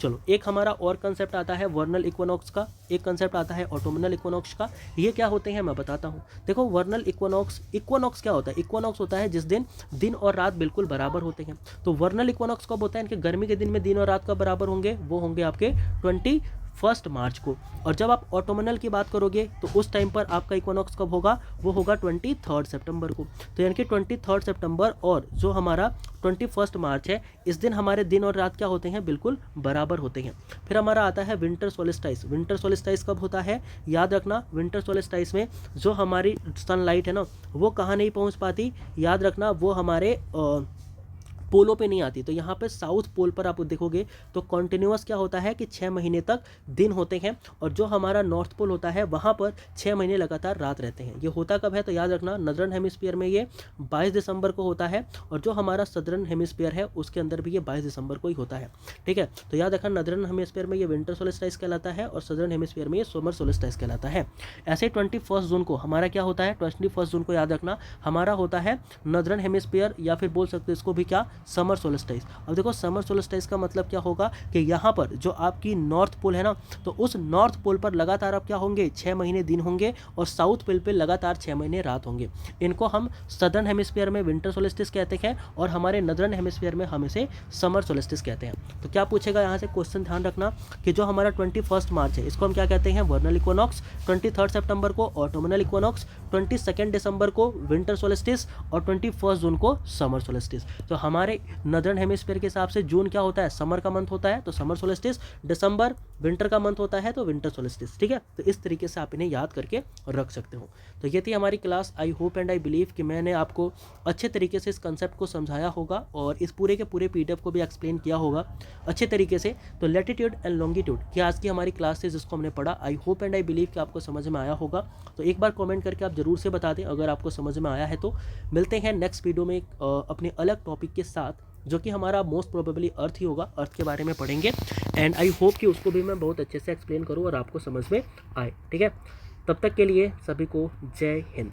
चलो, एक हमारा और कंसेप्ट आता है वर्नल इक्विनॉक्स का, एक कंसेप्ट आता है ऑटोमिनल इक्विनॉक्स का। ये क्या होते हैं मैं बताता हूँ। देखो, वर्नल इक्विनॉक्स क्या होता है, इक्विनॉक्स होता है जिस दिन और रात बिल्कुल बराबर होते हैं। तो वर्नल इक्विनॉक्स कब होता है, इनके गर्मी के दिन में दिन और रात कब बराबर होंगे, वो होंगे आपके 21 मार्च को। और जब आप ऑटोमिनल की बात करोगे तो उस टाइम पर आपका इक्विनॉक्स कब होगा, वो होगा 23 सितंबर को। तो यानी कि 23 सितंबर और जो हमारा 21 मार्च है, इस दिन हमारे दिन और रात क्या होते हैं, बिल्कुल बराबर होते हैं। फिर हमारा आता है विंटर सोलिस्टाइस। विंटर सोलिस्टाइस कब होता है, याद रखना, विंटर सोलिस्टाइस में जो हमारी सनलाइट है ना, वो कहाँ नहीं पहुँच पाती, याद रखना, वो हमारे पोलों पे नहीं आती। तो यहाँ पे साउथ पोल पर आप देखोगे तो कॉन्टिन्यूअस क्या होता है कि 6 महीने तक दिन होते हैं, और जो हमारा नॉर्थ पोल होता है वहाँ पर 6 महीने लगातार रात रहते हैं। ये होता कब है, तो याद रखना, नदर्न हेमिस्फीयर में ये 22 दिसंबर को होता है, और जो हमारा सदर्न हेमिस्फीयर है उसके अंदर भी ये 22 दिसंबर को ही होता है, ठीक है। तो याद रखना, नदर्न हेमिस्फीयर में ये विंटर सोलिस्टाइस कहलाता है और सदर्न हेमिस्फीयर में ये समर सोलिस्टाइस कहलाता है। ऐसे 21 जून को हमारा क्या होता है, 21 जून को याद रखना हमारा होता है नदर्न हेमिस्फीयर, या फिर बोल सकते हैं इसको भी क्या, समर सोलिस्टाइस। अब देखो, समर सोलिस्टाइस का मतलब क्या होगा कि यहाँ पर जो आपकी नॉर्थ पोल है ना, तो उस नॉर्थ पोल पर लगातार अब क्या होंगे, 6 महीने दिन होंगे, और साउथ पोल पे लगातार 6 महीने रात होंगे। इनको हम सदर्न हेमिस्फीयर में विंटर सोलिस्टिस कहते हैं, और हमारे नदर्न हेमिस्फीयर में हम इसे समर सोलिस्टिस कहते हैं। तो क्या पूछेगा यहाँ से क्वेश्चन, ध्यान रखना कि जो हमारा 21 मार्च है, इसको हम क्या कहते हैं, वर्नल इक्विनॉक्स, 23 सितंबर को ऑटोमिनल इक्विनॉक्स, 22 दिसंबर को विंटर सोलिस्टिस, और 21 जून को समर सोलिस्टिस। तो हमारे नदर्न हेमिस्फीयर के हिसाब से जून क्या होता है, समर का मंथ होता है, तो समर सोलिस्टिस, दिसंबर विंटर का मंथ होता है, तो विंटर सोलिस्टिस, ठीक है। तो इस तरीके से आप इन्हें याद करके रख सकते हो। तो ये थी हमारी class. I hope and I believe कि मैंने आपको अच्छे तरीके से इस कंसेप्ट को समझाया होगा और इस पूरे के पूरे PDF को भी एक्सप्लेन किया होगा अच्छे तरीके से। तो लैटिट्यूड एंड लॉन्गिट्यूड की आज की हमारी क्लास थी जिसको हमने पढ़ा। I hope and I believe कि आपको समझ में आया होगा। तो एक बार कमेंट करके आप जरूर से बता दें अगर आपको समझ में आया है। तो मिलते हैं नेक्स्ट वीडियो में अपने अलग टॉपिक के साथ, जो कि हमारा मोस्ट प्रोबेबली अर्थ ही होगा। अर्थ के बारे में पढ़ेंगे एंड आई होप कि उसको भी मैं बहुत अच्छे से एक्सप्लेन करूँ और आपको समझ में आए, ठीक है। तब तक के लिए सभी को जय हिंद।